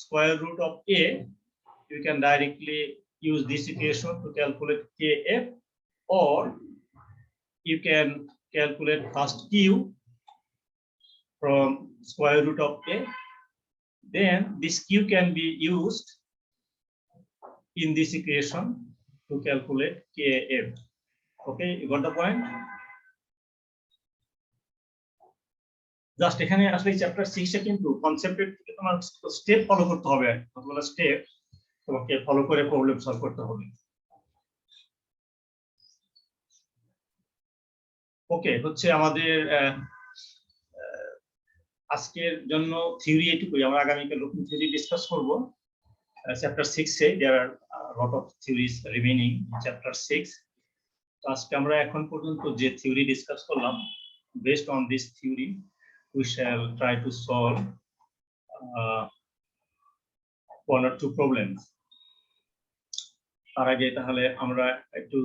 [SPEAKER 1] square root of a, you can directly use this equation to calculate kf, or you can calculate first q from square root of a. Then this q can be used in this equation to calculate kf. Okay, you got the point? Just এখানে আসলে chapter 6 এ কিন্তু কনসেপ্টের থেকে তোমার step follow করতে হবে, কতগুলো step তোমাকে follow করে প্রবলেম সলভ করতে হবে। ওকে, হচ্ছে আমাদের আজকের জন্য থিওরি এটুকুই। আমরা আগামীকাল নতুন থিওরি ডিসকাস করব চ্যাপ্টার 6 এ। There are lot of theories remaining in chapter 6। তো আজকে আমরা এখন পর্যন্ত যে থিওরি ডিসকাস করলাম, based on this theory we shall try to solve one or two problems. তার আগে তাহলে আমরা একটু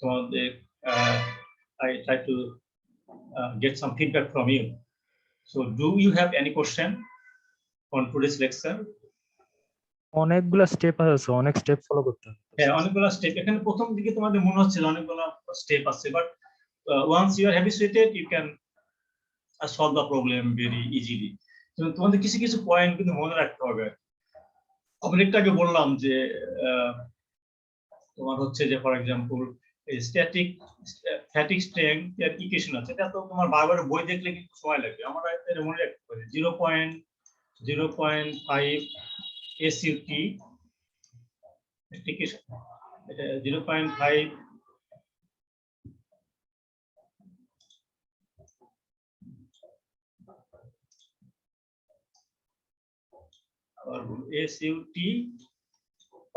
[SPEAKER 1] তোমাদের I try to get some feedback from you. So do you have any question on today's lecture?
[SPEAKER 2] অনেকগুলো step আছে, অনেক step follow করতে হবে।
[SPEAKER 1] হ্যাঁ, অনেকগুলো স্টেপ। এখানে প্রথম দিকে তোমাদের মনে হচ্ছে অনেকগুলো স্টেপ আছে, but once you are habituated you can solve the problem very easily. তো তোমাদের কিছু কিছু পয়েন্ট কিন্তু মনে রাখতে হবে। আমি একটু আগে বললাম যে তোমার হচ্ছে যে ফর এক্সাম্পল স্ট্যাটিক স্ট্রেংথ এর ইকুয়েশন আছে, এটা তো তোমার বারবার বই দেখলে কিন্তু সময় লাগবে। আমরা এটা মনে রাখতে পারি 0.05 SUT ইকুয়েশন, এটা 0.5 SUT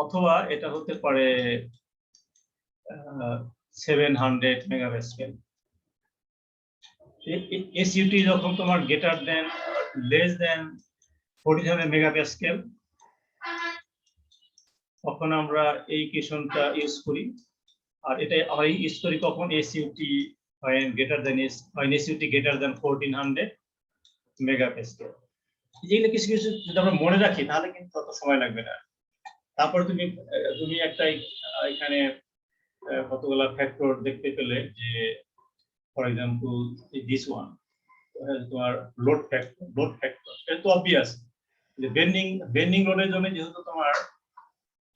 [SPEAKER 1] অথবা এটা হতে পারে 700 মেগাপ্যাসকেল। SUT যখন তোমার greater than less than 47 megapascal তখন আমরা এই ইকুয়েশনটা ইউজ করি। আর এটা আমরা ইউজ করি কখন SUT when greater than when SUT greater than 1400 megapascal. যেগুলো কিছু কিছু যদি আমরা মনে রাখি তাহলে কিন্তু তত সময় লাগবে না। তারপরে তুমি একটা এখানে কতগুলা ফ্যাক্টর দেখতে পেলে যে ফর এক্সাম্পল দিস ওয়ান তোমার লোড ফ্যাক্টর এটা তো অবভিয়াস যে বেন্ডিং লোডের জন্য যেহেতু তোমার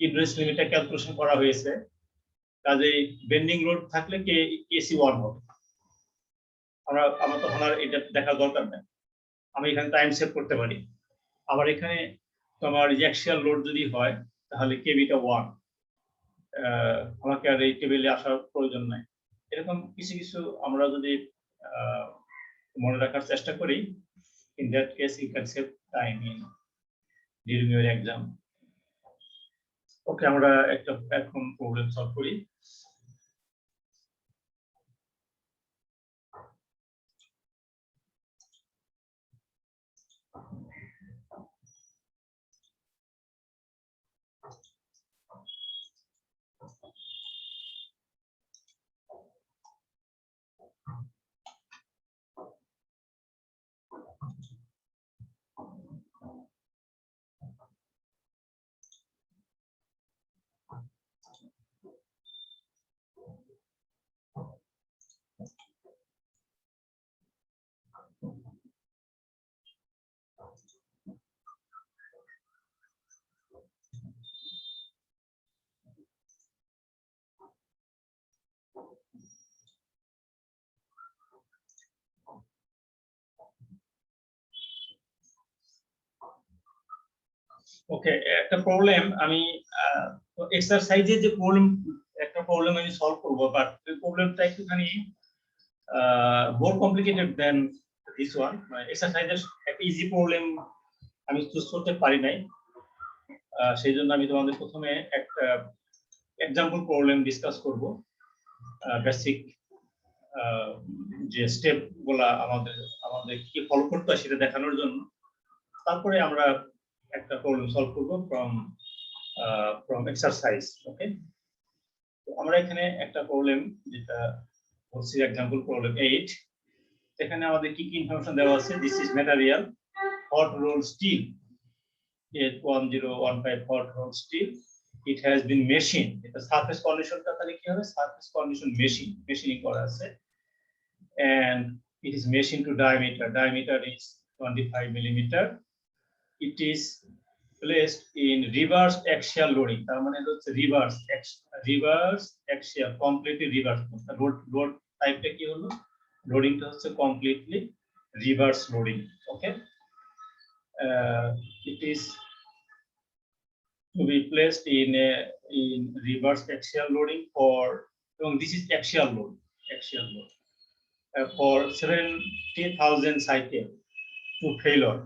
[SPEAKER 1] ইন্টারেস্ট লিমিটটা ক্যালকুলেশন করা হয়েছে কাজেই বেন্ডিং লোড থাকলে KC1 হবে। আমরা তখন আর এটা দেখার দরকার নেই, আমি এখানে টাইম সেভ করতে পারি। আবার এখানে তোমার অ্যাক্সিয়াল লোড যদি হয় তাহলে কেবিটা 1, আমাকে আর এই টেবিলে আসার প্রয়োজন নাই। এরকম কিছু কিছু আমরা যদি মনে রাখার চেষ্টা করি, in that case you can save time in during your exam. ওকে, আমরা একটা এখন প্রবলেম সলভ করি। ওকে, একটা প্রবলেম আমি এক্সারসাইজে যে একটা প্রবলেম আমি সলভ করব, বাট এই প্রবলেমটা একটুখানি মোর কমপ্লিকেটেড দেন দিস ওয়ান। এক্সারসাইজের একটা ইজি প্রবলেম আমি চুজ করতে পারি নাই, সেই জন্য আমি তোমাদের প্রথমে একটা এক্সাম্পল প্রবলেম ডিসকাস করব, বেসিক যে স্টেপ গুলা আমাদের কি ফলো করতে হয় সেটা দেখানোর জন্য। তারপরে আমরা একটা প্রবলেম সলভ করব ফ্রম এক্সারসাইজ। ওকে, তো আমরা এখানে একটা প্রবলেম যেটা হচ্ছে এক্সাম্পল প্রবলেম 8, এখানে আমাদের কি কি ইনফরমেশন দেওয়া আছে। This is material hot roll steel, 1015 hot rolled steel. It has been machined. এটা সারফেস কন্ডিশনটা তাহলে কি হবে, সারফেস কন্ডিশন মেশিনিং করা আছে, and it is machined to diameter is 25 millimeter. It is placed in reverse axial loading, তার মানে হচ্ছে reverse axial, completely reverse load টাইপটা কি হলো, লোডিংটা হচ্ছে completely reverse loading. Okay, it is to be placed in reverse axial loading this is axial load for 70,000 cycle to failure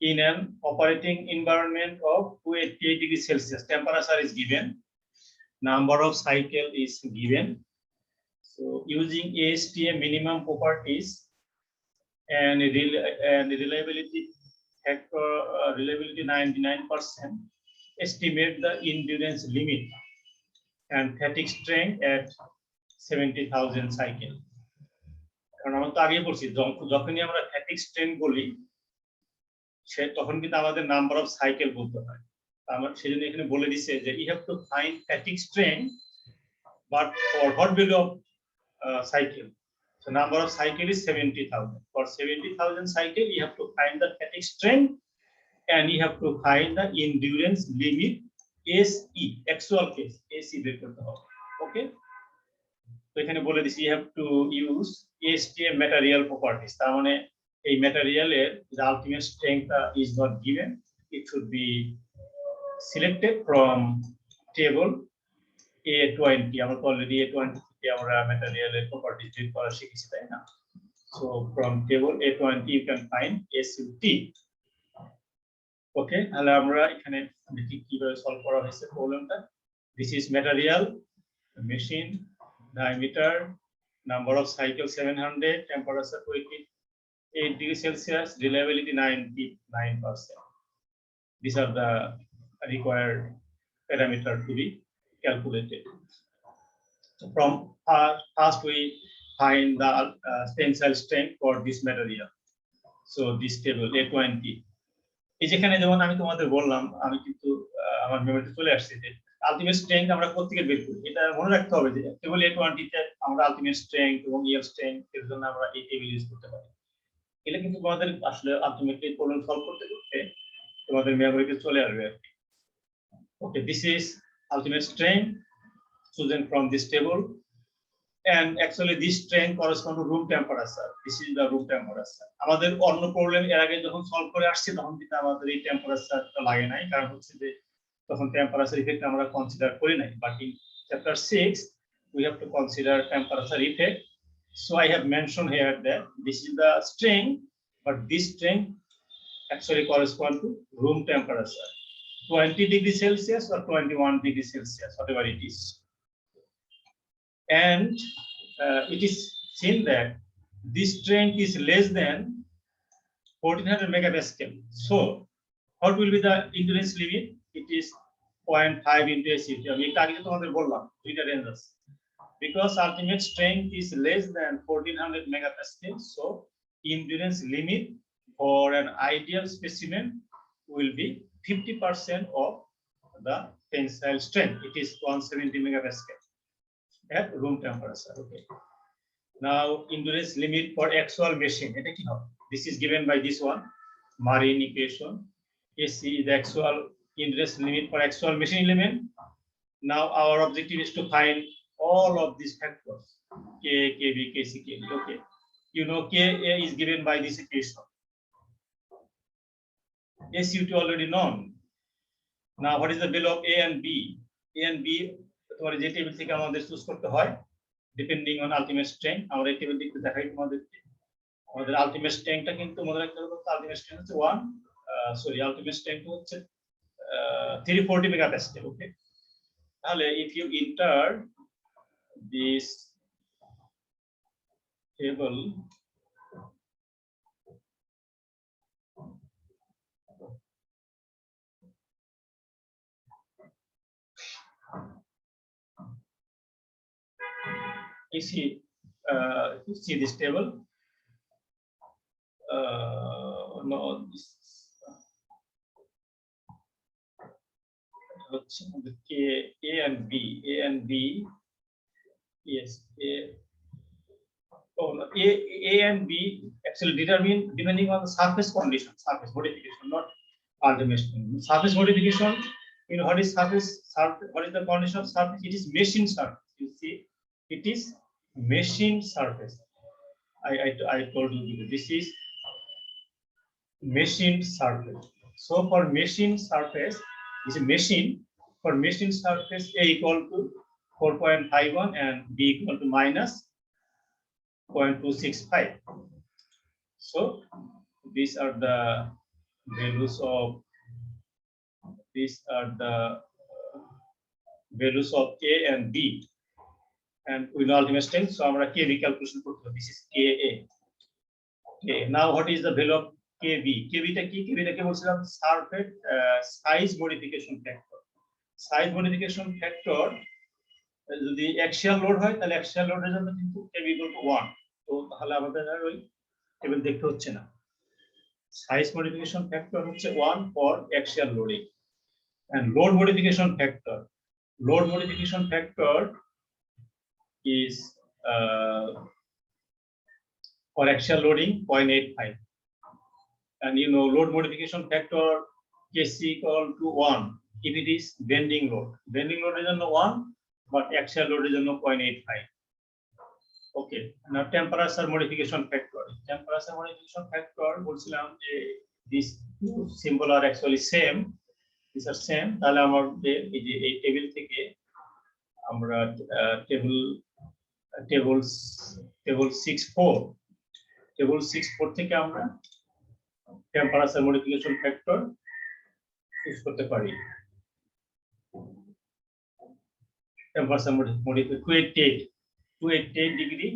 [SPEAKER 1] in an operating environment of 288 degrees Celsius. Temperature is given, number of cycle is given. So using ASTM minimum properties and reliability factor, reliability 99%, estimate the endurance limit and fatigue strength at 70,000 cycle. কারণ আমরা তো আগে বলছি যখনই আমরা fatigue strength বলি তখন কিন্তু আমাদের নাম্বার অফ সাইকেল বলতে হয়। আমার সেজন্য এখানে বলে দিচ্ছে যে you have to find fatigue strength but for what value of cycle. So number of cycle is 70,000. For 70,000 cycle, you have to find the fatigue strength and you have to find the endurance limit SE, actual case SE বের করতে হবে। Okay, তো এখানে বলে দিছি you have to use ASTM material properties, তার মানে এই ম্যাটেরিয়ালের the ultimate strength is not given, it should be selected from table A20. আমরা অলরেডি A20 থেকে আমরা ম্যাটেরিয়ালের প্রপার্টিজ বের করা শিখেছি, তাই না? So from table A20 you can find SUT. ওকে, তাহলে আমরা এখানে দেখি কিভাবে সলভ করা হয়েছে প্রবলেমটা। This is material, machine, diameter, number of cycles 700, temperature 28 degrees Celsius, reliability 99%. These are the required parameter to be calculated. So from first we find the tensile strength for this material. So this table A20. এই যেখানে যেমন আমি তোমাদের বললাম, আমি কিন্তু আমার মেমোরিতে চলে আসছে যে আলটিমেট স্ট্রেংথ আমরা কোথা থেকে বের করি, এটা মনে রাখতে হবে যে টেবিল A20 তে আমরা আলটিমেট স্ট্রেংথ এবং ইয়ার স্ট্রেংথ এর জন্য আমরা এই টেবিল ইউজ করতে পারি। এটা কিন্তু তোমাদের আসলে আলটিমেটলি প্রবলেম সলভ করতে করতে তোমাদের মেমোরিতে চলে আসবে। Okay, this is ultimate strength chosen from this table, and actually this strength corresponds to room temperature. This is the room temperature. আমাদের অন্য প্রবলেম এর আগে যখন সলভ করে আসছে তখন কিন্তু আমাদের এই টেম্পারেচারটা লাগে নাই, কারণ হচ্ছে যে তখন টেম্পারেচার ইফেক্ট আমরা কনসিডার করি নাই, but in chapter 6 we have to consider temperature effect. So I have mentioned here that this is the strength, but this strength actually corresponds to room temperature, 20 degrees Celsius or 21 degrees Celsius, whatever it is. And it is seen that this strength is less than 1400 megapascal. So what will be the endurance limit? It is 0.5 into SCT. আমি এটা আগে তোমাদের বললাম দুইটা range আছে, because ultimate strength is less than 1400 megapascal. So endurance limit for an ideal specimen will be 50% of the tensile strength. It is 170 megapascal at room temperature. Okay. Now endurance limit for actual machine. এটা কি হবে? This is given by this one, Marine equation. AC is the actual endurance limit for actual machine element. Now our objective is to find all of these factors, K, KB, KC, KB. Okay. You know Ka is given by this equation. SU2 already known. Now what is the value of A and B? A and B তোমার যে table থেকে আমাদের choose করতে হয় depending on ultimate strength. আমরা এই table দেখতে দেখাই তোমাদেরকে। আমাদের আলটিমেট স্ট্রেংথটা কিন্তু মনে রাখতে হবে, আলটিমেট স্ট্রেংথ হচ্ছে আলটিমেট স্ট্রেংথ হচ্ছে 340 মেগাপ্যাসকেল। ওকে, তাহলে if you enter this table, you see this table. No, this K, A and B, A and B. Yes, A. Oh, no, A and B actually determine depending on the surface condition, surface modification, not ultimate surface modification. You know what is surface? What is the condition of surface? It is machine surface. You see, it is machine surface. I told you this is machine surface. So for machine surface, is a machine. For machine surface, A equal to 4.51 and B equal to minus 0.265. So these are the values of A and B, and we know ultimate strength. So আমরা KB calculation করতে হবে. This is KA. Okay. Now what is the value of KB? KB টা কি? KB টাকে বলছিলাম surface size modification factor. Size modification factor যদি axial load হয় তাহলে axial load এর জন্য কিন্তু KB equal to 1. তো তাহলে আমাদের আর ওই টেবিল দেখতে হচ্ছে না। Size modification factor হচ্ছে 1 for axial loading, and load modification factor is for axial loading 0.85, and you know load modification factor KC equal to 1 if it is bending load is on 1, but axial load is on 0.85. Okay, now temperature modification factor বলছিলাম যে these two symbol are actually same, these are same. তাহলে আমাদের এই table থেকে আমরা table 64 থেকে আমরা temperature modification factor use করতে পারি। Temperature modified 288 degree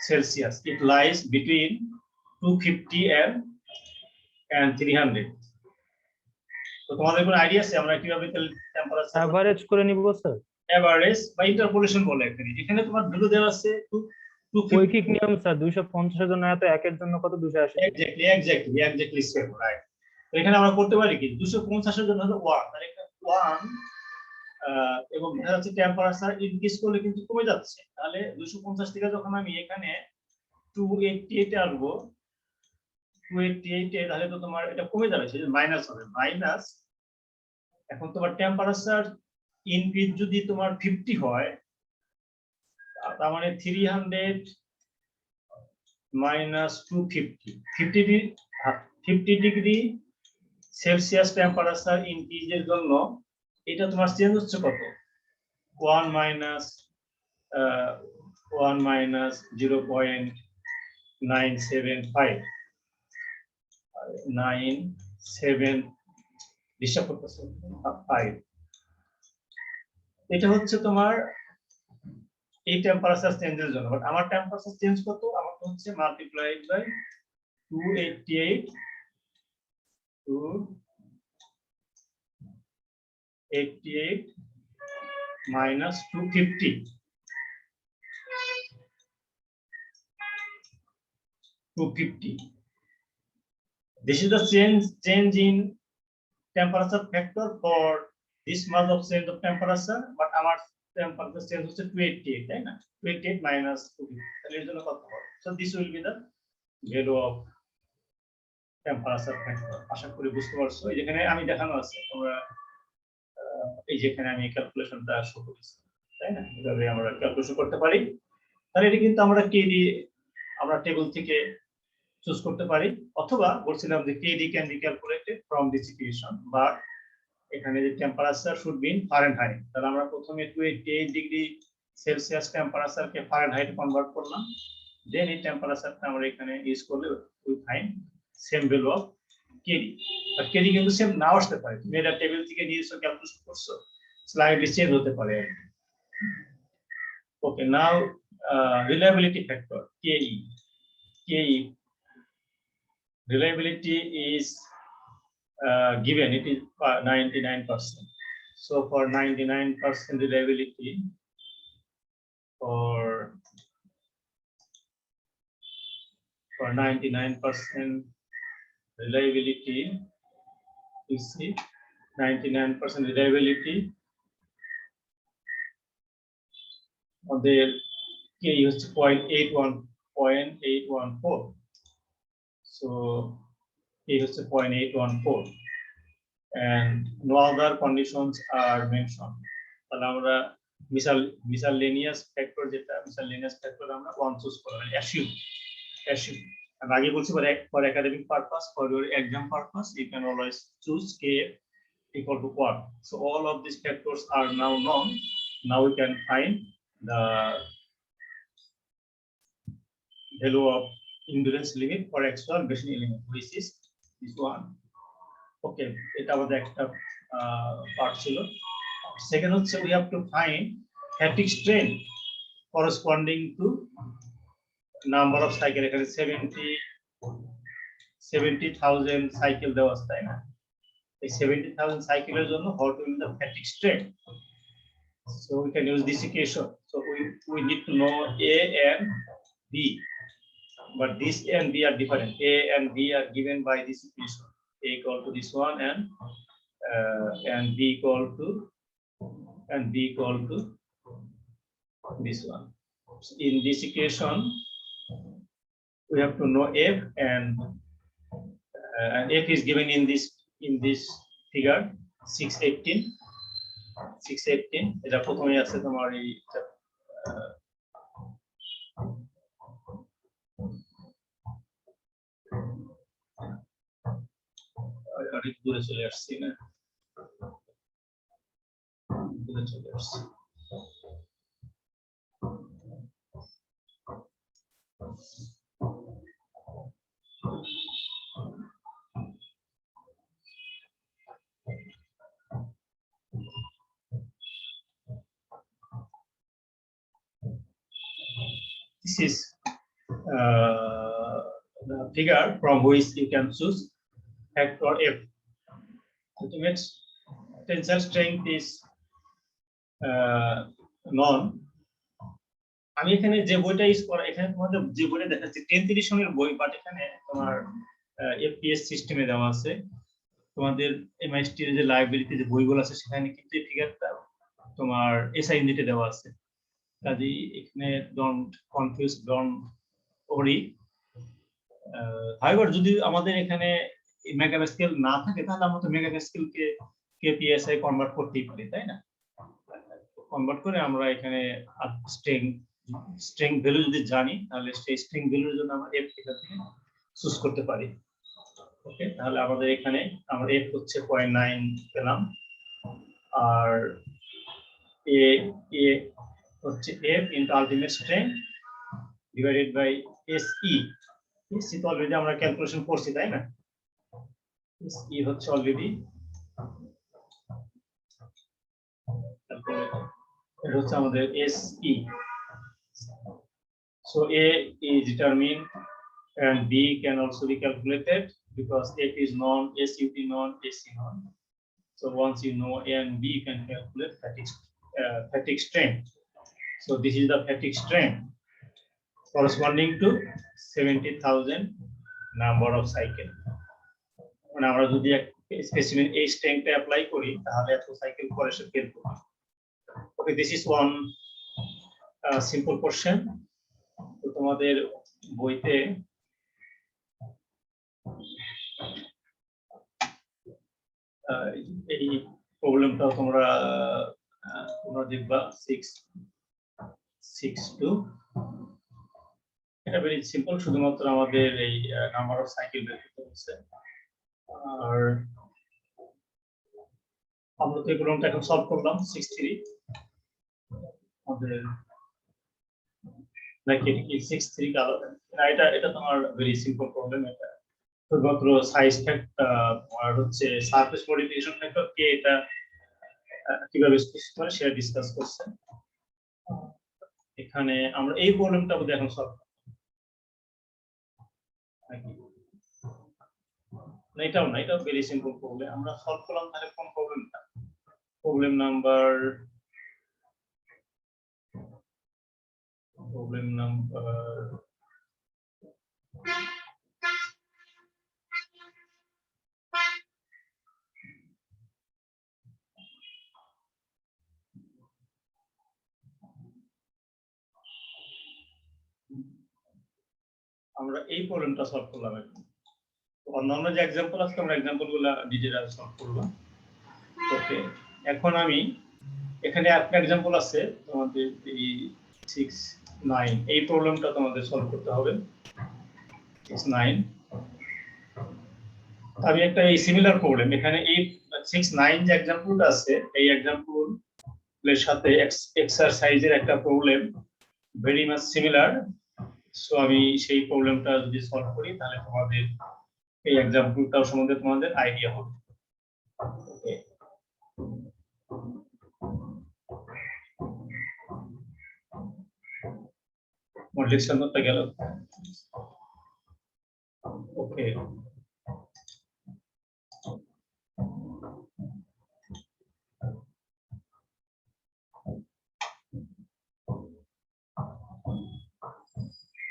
[SPEAKER 1] Celsius. It lies between 250 and 300. তো তোমাদের কোনো আইডিয়া আছে আমরা কিভাবে টেম্পারেচার
[SPEAKER 2] এভারেজ করে নিব স্যার?
[SPEAKER 1] এভারেজ বা ইন্টারপোলেশন বলে এখানে। এখানে তোমার ভ্যালু দেওয়া আছে 250।
[SPEAKER 2] ঐকিক নিয়ম স্যার, 250 এর জন্য এত, একের জন্য কত? 280।
[SPEAKER 1] Exactly same, right. তো এখানে আমরা করতে পারি কি 250 এর জন্য হলো 1, তাহলে 1 এবং দেখা যাচ্ছে টেম্পারেচার ইনক্রিজ করলে কিন্তু কমে যাচ্ছে। তাহলে 250 থেকে যখন আমি এখানে 288 এ আসবো, 288 এ তাহলে তো তোমার এটা কমে যাবে, সেটা মাইনাস হবে, মাইনাস। এখন তোমার টেম্পারেচার ইনক্রিজ যদি তোমার 50 হয়, তার মানে 300 মাইনাস 250, 50 ডিগ্রি সেলসিয়াস টেম্পারেচার ইনক্রিজের জন্য এটা তোমার চেঞ্জ হচ্ছে কত? 1 মাইনাস 0.975 5। এটা হচ্ছে তোমার এই টেম্পারেচার চেঞ্জের জন্য। বাট আমার টেম্পারেচার চেঞ্জ কত? আমার তো হচ্ছে multiplied by 288 minus 250. 250. This is the change in temperature factor for this much of change of temperature, but our temperature change হচ্ছে 288, তাই না? 288 minus 250, তাহলে এর জন্য কত হবে? So this will be the value of temperature factor. আশা করি বুঝতে পারছো। এই যেখানে আমি দেখানো আছে, তোমরা এই যেখানে আমি ক্যালকুলেশনটা শো করেছি, তাই না? এভাবে আমরা ক্যালকুলেশন করতে পারি। তাহলে এটা কিন্তু আমরা কেডি আমরা টেবিল থেকে চুজ করতে পারি, অথবা বলছিলাম যে KD can be calculated from this equation, but এখানে যে temperature should be in Fahrenheit. তাহলে আমরা প্রথমে 288 ডিগ্রি সেলসিয়াস টেম্পারেচারকে ফারেনহাইট কনভার্ট করলাম, দেন এই টেম্পারেচারটা আমরা এখানে ইউজ করলে we find same value of KD. But KD কিন্তু সেম নাও আসতে পারে, তুমি এটা টেবিল থেকে নিয়েছো, ক্যালকুলেশন করছো, স্লাইডলি চেঞ্জ হতে পারে। ওকে, নাও reliability factor KE reliability is given, it is 99%. So for 99% reliability, for 99% reliability, you see 99% reliability on the K is 0.814. So K is 0.814, and no other conditions are mentioned. তাহলে আমরা miscellaneous factor আমরা 1 choose করব, assume আমি আগে বলছি for academic purpose, for your exam purpose, you can always choose K equal to what. So all of these factors are now known. Now we can find the value of endurance limit for actual machine element, which is this one. Okay, এটা আমাদের একটা part ছিল। Second হচ্ছে we have to find fatigue strain corresponding to number of cycle। এখানে 70,000 cycle দেওয়া আছে, তাই না? এই 70,000 সাইকেলের জন্য what will be the fatigue strain? So we can use this equation. So we need to know A and B, but this A and B are different. A and B are given by this equation. A equal to this one, and B equal to this one. So in this equation, we have to know F, and F is given in this figure 618. এটা প্রথমে আছে তোমার এই অনেক দূরে চলে আসছি না, দূরে চলে আসছি। is the figure from which you can choose factor F. Ultimate tensile strength is known. আমি এখানে যে বইটা ইউজ করা, এখানে তোমাদের যে বইটা দেখাচ্ছি 10th এডিশনের বই, বাট এখানে তোমার এফপিএস সিস্টেমে দেওয়া আছে। তোমাদের এমআইএসটি এর যে লাইব্রেরিতে যে বইগুলো আছে সেখানে কিন্তু এই ফিগারটা তোমার এসআই ইউনিটে দেওয়া আছে। কাজেই এখানে ডোন্ট কনফিউজ, ডোন্ট ওরি। হাইবার যদি আমাদের এখানে মেগাপ্যাসকেল না থাকে তাহলে আমরা তো মেগাপ্যাসকেলকে কেপিএসআই কনভার্ট করতেই পারি, তাই না? কনভার্ট করে আমরা এখানে স্ট্রিং ভ্যালু যদি জানি তাহলে সেই স্ট্রিং ভ্যালুর জন্য আমরা এফ থেকে চুজ করতে পারি। ওকে, তাহলে আমাদের এখানে আমরা এফ হচ্ছে 0.9 পেলাম, আর এ এ হচ্ছে F into ultimate strength divided by SE. SE তো অলরেডি আমরা ক্যালকুলেশন করছি, তাই না? এসই হচ্ছে অলরেডি এটা হচ্ছে আমাদের SE. So A is determined and B can also be calculated because F is known, SUT known, AC known. So once you know A and B, you can calculate fatigue strength. So this is the fatigue strength corresponding to 70,000 number of cycle. মানে আমরা যদি specific এই স্ট্রেংথটা apply করি তাহলে এত cycle পরে সে fail করবে। Okay, this is one simple question. তো তোমাদের বইতে এই প্রবলেমটা তোমরা দেখবা 6.2। এটা ভেরি সিম্পল, শুধুমাত্র আমাদের এই নাম্বার অফ সাইকেল বের করতে হচ্ছে। আর আমরা তো এই প্রবলেমটা এখন সলভ করলাম 6.3 আমাদের নাকি 6.3 কালো। এটা তোমার ভেরি সিম্পল প্রবলেম। এটা শুধুমাত্র সাইজ ফ্যাক্টর আর হচ্ছে সারফেস মডিফিকেশন ফ্যাক্টর কে এটা কিভাবে স্পেসিফাই করে সেটা ডিসকাস করছে। এখানে আমরা এই প্রবলেমটা বুঝে এখন সলভ করব। না এটাও না, এটাও ভেরি সিম্পল প্রবলেম। আমরা সলভ করলাম তাহলে কোন প্রবলেমটা? প্রবলেম নাম্বার আমরা এই প্রবলেমটা সলভ করলাম। অন্যান্য যে এক্সাম্পল আছে আমরা এক্সাম্পলগুলো নিজেরা সলভ করলাম। ওকে, এখন আমি এখানে একটা এক্সাম্পল আছে তোমাদের এই 6.9 এই প্রবলেমটা তোমাদের সলভ করতে হবে। 6.9 আমি একটা এই সিমিলার প্রবলেম এখানে এই 6.9 যে এক্সাম্পলটা আছে এই এক্সাম্পলের সাথে এক্সারসাইজের একটা problem very much similar. So আমি সেই প্রবলেমটা যদি সলভ করি তাহলে তোমাদের এই এক্সাম্পলটাও সম্বন্ধে তোমাদের আইডিয়া হবে। ওকে, লেকচার নোটটা গেল। ওকে,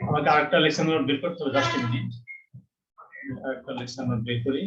[SPEAKER 1] আমাকে আরেকটা লেকচার নোট বের করতে হবে, জাস্ট মিনিট। আরেকটা লেকচার নোট বের করি।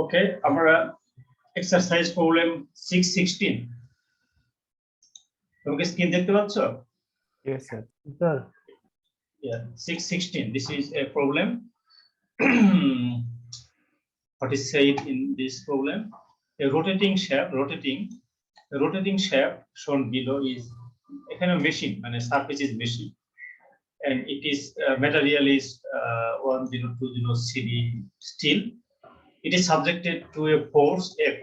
[SPEAKER 1] ওকে, আমরা এক্সারসাইজ প্রবলেম 616, তুমি কি স্ক্রিন দেখতে পাচ্ছ?
[SPEAKER 3] Yes, sir.
[SPEAKER 2] Sir,
[SPEAKER 1] Yeah, 616. This is a problem. What is said in this problem? A rotating shaft shown below is a kind of machine, and a surface is machine, and it is material is 1020 CD steel. It is subjected to a force F.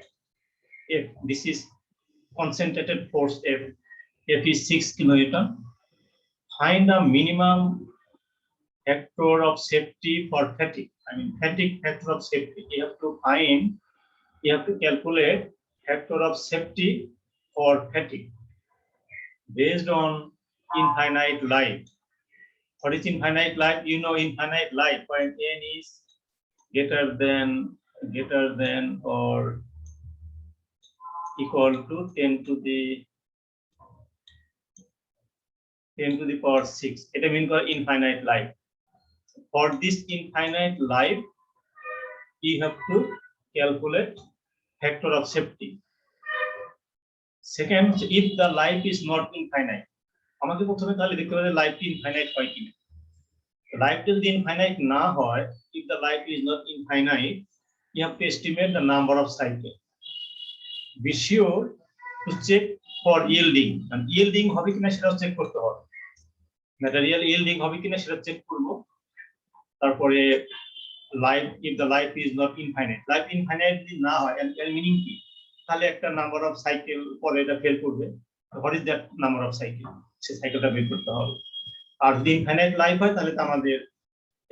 [SPEAKER 1] If this is concentrated force F, F is 6 kilonewton. Find the minimum factor of safety for fatigue. I mean, fatigue factor of safety. You have to calculate factor of safety for fatigue based on infinite life. What is infinite life? You know, infinite life when n is greater than or equal to 10 to the power 6. It means infinite life. For this infinite life, you have to calculate factor of safety. Second, if the life is not infinite, আমাকে প্রথমে তাহলে দেখতে হবে life infinite হয় কিনা। Life যদি infinite না হয়, if the life is not infinite, you have to estimate the number of cycle. Be sure to check for yielding, and yielding হবে কিনা সেটা চেক করতে হবে। ম্যাটেরিয়াল yielding হবে কিনা সেটা চেক করব। তারপরে life, if the life is not infinite, life infinite যদি না হয়, এর মিনিং কি? তাহলে একটা নাম্বার অফ সাইকেল পরে এটা ফেল করবে। What is that number of cycle? সেই সাইকেলটা বের করতে হবে। আর যদি ইনফাইনাইট লাইফ হয় তাহলে তো আমাদের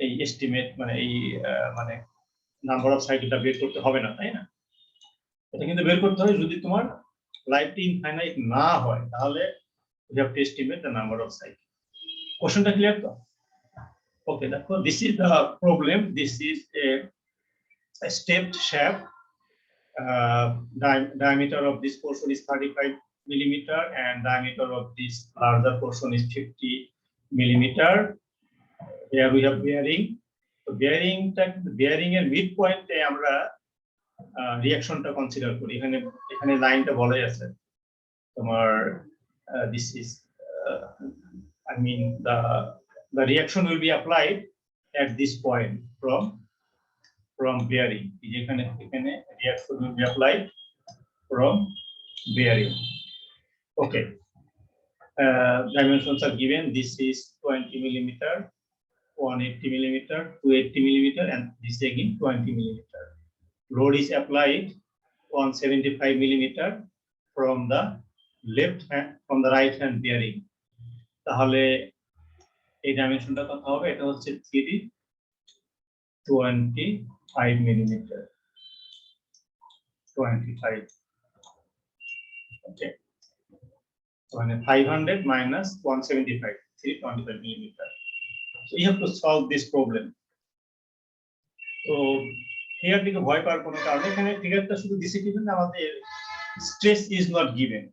[SPEAKER 1] এই এস্টিমেট মানে এই মানে নাম্বার অফ সাইকেলটা বের করতে হবে না, তাই না? এটা কিন্তু বের করতে হবে যদি তোমার লাইফটি ইনফাইনাইট না হয়, তাহলে you have to estimate the number of cycle. কোশ্চেনটা ক্লিয়ার তো? ওকে, দেখো, this is the problem. This is a stepped shaft. Diameter of this portion is 35 millimeter and diameter of this larger portion is 50 millimeter. Here we have bearing. So bearing এর mid পয়েন্টে আমরা রিঅ্যাকশনটা consider করি। এখানে লাইনটা বলাই আছে তোমার this is I mean the reaction will be applied at this point from bearing. এখানে reaction will be applied from bearing. Okay, dimensions are given. This is 20 millimeter, 180 millimeter, 280 millimeter, and this again 20 millimeter. Load is applied 175 millimeter from the right hand bearing. তাহলে এই ডাইমেনশনটা কত হবে? এটা হচ্ছে 325 millimeter. 25. Okay. So 500 minus 175, 325 millimeter. So you have to solve this problem. So here দিকে ভয় পাওয়ার কোনো কারণ নেই। এখানে ফিগারটা শুধু দিছে কি না, আমাদের স্ট্রেস ইজ নট গিভেন।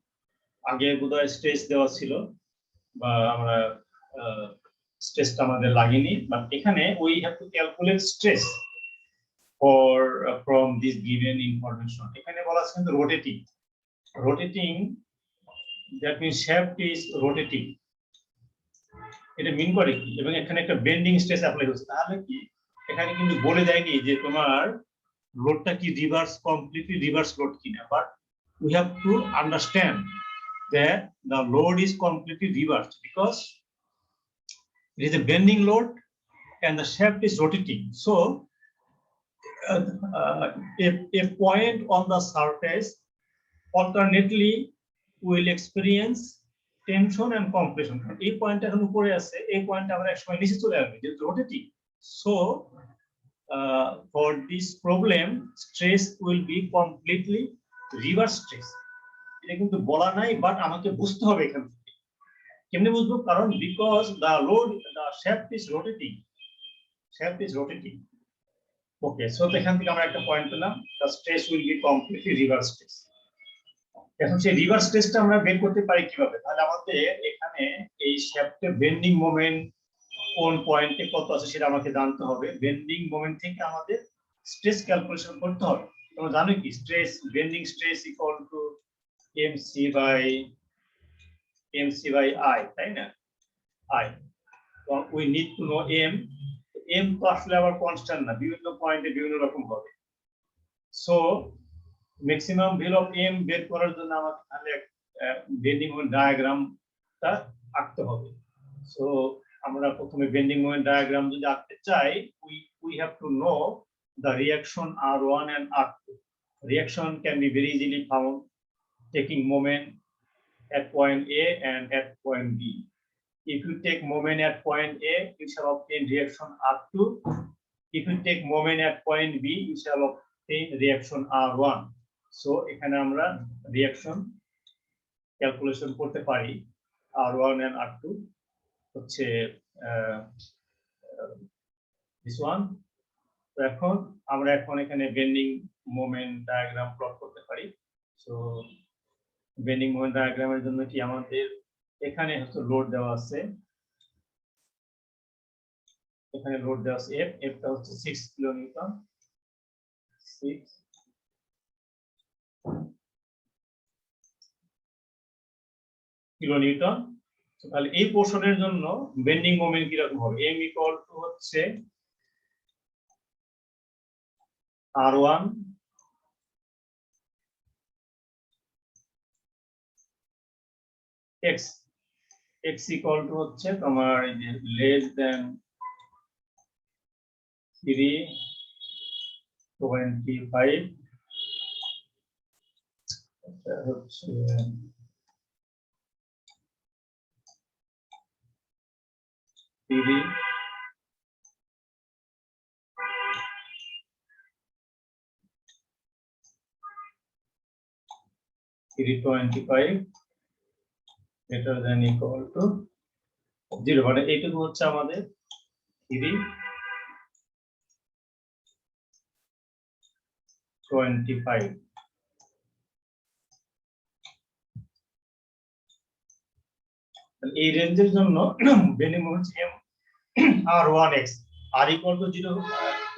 [SPEAKER 1] আগে বোধহয় স্ট্রেস দেওয়া ছিল বা আমরা স্ট্রেসটা আমাদের লাগেনি, বাট এখানে we have to calculate stress for from this given information. এখানে বলা আছে কিন্তু rotating that means shaft is rotating. এটা মিন করে কি? এবং এখানে একটা বেন্ডিং স্ট্রেস অ্যাপ্লাই হচ্ছে। তাহলে কি এখানে কিন্তু বলে দেয়নি যে তোমার লোডটা কি কমপ্লিটলি রিভার্স লোড কিনা, but we have to understand that the load is completely reversed because it is a bending load and the shaft is rotating. So a point on the surface alternately will experience tension and compression. এই পয়েন্টটা এখন উপরে আছে, এই পয়েন্টটা আমরা একসময় নিচে চলে আসবে যেহেতু rotating. So for this problem stress will be completely reverse stress. এটা কিন্তু বলা নাই, বাট আমাকে বুঝতে হবে এখান থেকে। কেমনে বুঝবো? কারণ because the shaft is rotating. Okay, so এখান থেকে আমরা একটা পয়েন্ট পেলাম, the stress will be completely reverse stress. এখন সেই রিভার্স স্ট্রেসটা আমরা বের করতে পারি কিভাবে? তাহলে আমাদের এখানে এই শ্যাফটে বেন্ডিং মোমেন্ট কোন পয়েন্টে কত আছে সেটা আমাকে জানতে হবে। বেন্ডিং মোমেন্ট থেকে আমাদের স্ট্রেস ক্যালকুলেশন করতে হবে। তোমরা জানো কি stress bending stress equal to MC by I, তাই না? I, we need to know M. M তো আসলে আবার কনস্ট্যান্ট না, বিভিন্ন পয়েন্টে বিভিন্ন রকম হবে। So maximum value of M বের করার জন্য আমাকে তাহলে বেন্ডিং মোমেন্ট ডায়াগ্রামটা আঁকতে হবে। সো আমরা প্রথমে বেন্ডিং মোমেন্ট ডায়াগ্রাম যদি আঁকতে চাই, we have to know the reaction R1 and R2. Reaction can be very easily found taking moment at point A and at point B. If you take moment at point A, you shall obtain reaction R2. If you take moment at point B, you shall obtain reaction R1. So এখানে আমরা reaction calculation করতে পারি R1 and R2 হচ্ছে this one. তো এখন আমরা এখানে bending moment diagram plot করতে পারি। সো বেন্ডিং মোমেন্ট ডায়াগ্রামের জন্য কি আমাদের এখানে হচ্ছে লোড দেওয়া আছে, এখানে লোড দেওয়া আছে এফ, এফটা হচ্ছে 6 কিলোনিউটন, 6 কিলোনিউটন। তাহলে এই পোর্শনের জন্য বেন্ডিং মোমেন্ট কিরকম হবে? এম ইকুয়াল টু হচ্ছে R1 x, x equal to হচ্ছে তোমার লেস দেন 325, এটা হচ্ছে 325 greater than equal to 0, মানে এইটুকু হচ্ছে আমাদের 325। এই রেঞ্জের জন্য bending moment M R1x, r equal to 0,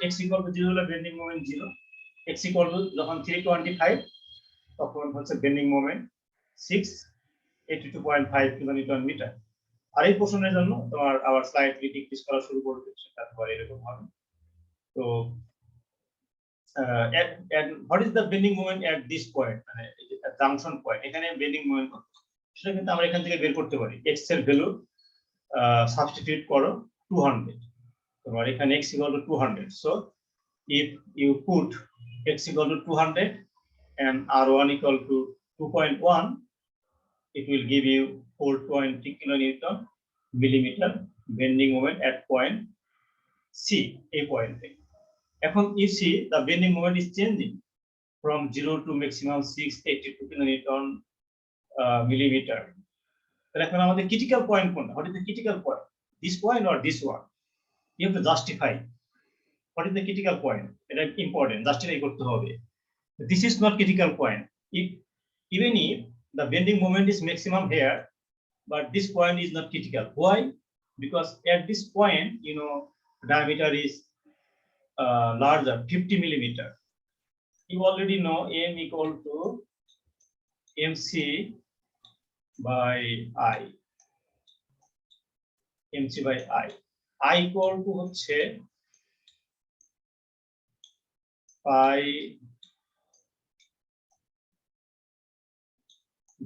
[SPEAKER 1] x equal to 0 হলে bending moment 0, x equal to যখন 325 তখন হচ্ছে বেন্ডিং মোমেন্ট 682.5 কিলোনিউটন মিটার। আর এই পোর্শনের জন্য তোমার আবার স্লাইডলি ডিক্রিজ করা শুরু করবে, সেটা তোমার এরকম হবে। তো what is the bending moment at this point, মানে জাংশন পয়েন্ট, এখানে বেন্ডিং মোমেন্ট সেটা কিন্তু আমরা এখান থেকে বের করতে পারি। x এর ভ্যালু সাবস্টিটিউট করো 200, তোমার এখানে x equal to 200. So if you put x equal to 200 and R1 equal to 2.1, it will give you 420 kilonewton millimeter bending moment at point C, a point. এখন you see the bending moment is changing from 0 to maximum 682 kilonewton millimeter. তাহলে এখন আমাদের critical point কোনটা? What is the critical point? This point or this one? You have to justify. What is the critical point? এটা important, justify করতে হবে। This is not critical point. Even if the bending moment is maximum here, but this point is not critical. Why? Because at this point, you know, diameter is larger, 50 millimeter. You already know m equal to mc by I. mc by I. I equal to হচ্ছে pi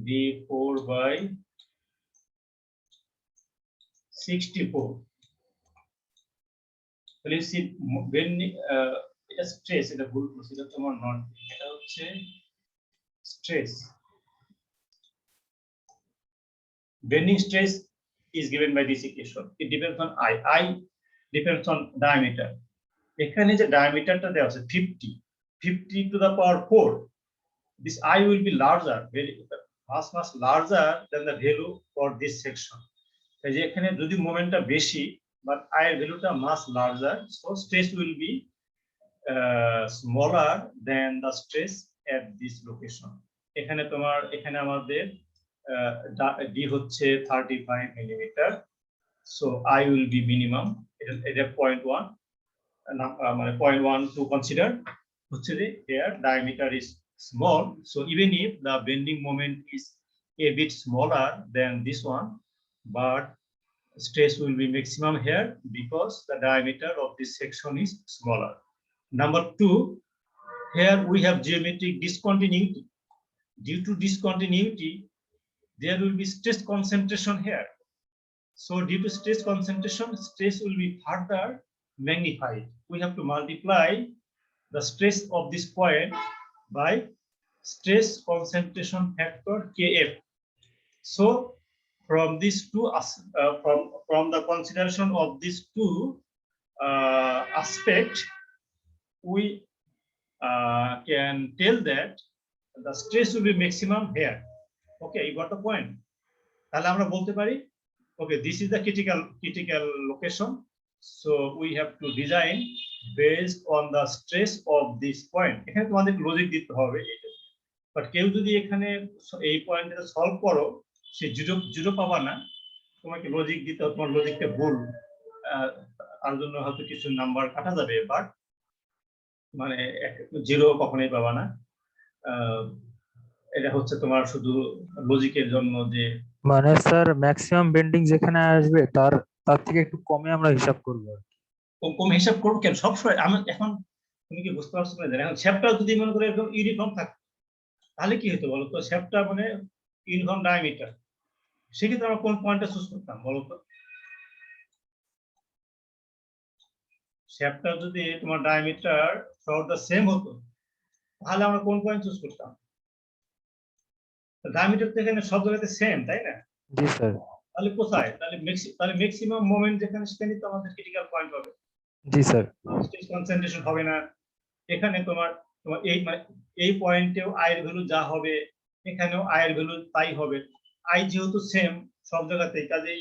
[SPEAKER 1] d4 by 64. তাহলে C bending এটা stress, এটা ভুল করছি, এটা তোমার not, এটা হচ্ছে stress. Bending stress is given by this equation. It depends on I. I depends on diameter. এখানে যে ডায়ামিটারটা দেওয়া আছে 50 to the power 4. This I will be larger, very much larger than the value for this section. তাই যে এখানে যদি মোমেন্টটা বেশি, but I এর ভ্যালুটা much larger, so stress will be smaller than the stress at this location. এখানে তোমার এখানে আমাদের d হচ্ছে 35 millimetre, so I will be minimum, এটা 0.1, মানে 0.1 to consider, here diameter is small, so even if the bending moment is a bit smaller than this one, but stress will be maximum here because the diameter of this section is smaller. Number 2, here we have geometric discontinuity. Due to discontinuity, there will be stress concentration here. So due to stress concentration, stress will be further magnified. We have to multiply the stress of this point by stress concentration factor Kf. So from these two from the consideration of these two aspects, we can tell that the stress will be maximum here. Okay, you got the point? তাহলে আমরা বলতে পারি, okay, this is the critical location, so we have to design based on the stress of this point. এখানে তোমাদের logic দিতে হবে, but কেউ যদি এখানে এই পয়েন্টটা সলভ করো, সে জিরো পাবা না, তোমাকে লজিক দিতে হবে, তোমার লজিকটা ভুল, তার জন্য হয়তো কিছু নাম্বার কাটা যাবে, বাট মানে জিরো কখনোই পাবা না। এটা হচ্ছে তোমার শুধু লজিকের জন্য, যে
[SPEAKER 2] মানে স্যার ম্যাক্সিমাম বেন্ডিং যেখানে আসবে তার থেকে একটু কমে আমরা হিসাব করব।
[SPEAKER 1] কম হিসাব করবো কেন? সবসময় আমি এখন, তুমি কি বুঝতে পারছো না? এখন শেপটা যদি মনে করে একদম ইউনিফর্ম থাকতো, তাহলে কি হতো বলতো? শেপটা মানে ইউনিফর্ম ডায়ামিটার, সেক্ষেত্রে আমরা কোন পয়েন্টটা চুজ করতাম বলতো? শেপটা যদি তোমার ডায়ামিটার সবটা সেম হতো, তাহলে আমরা কোন পয়েন্ট চুজ করতাম? ডায়ামিটার তো এখানে সব জায়গাতে সেম, তাই না?
[SPEAKER 2] জি স্যার। তাহলে
[SPEAKER 1] কোথায়? তাহলে ম্যাক্সিমাম মোমেন্ট যেখানে, সেখানে তো আমাদের ক্রিটিক্যাল পয়েন্ট হবে।
[SPEAKER 2] জি স্যার।
[SPEAKER 1] স্ট্রেস কনসেন্ট্রেশন হবে না এখানে, তোমার এই মানে এই পয়েন্টেও আই এর ভ্যালু যা হবে, এখানেও আই এর ভ্যালু তাই হবে। আই যেহেতু সেম সব জায়গাতেই, কাজেই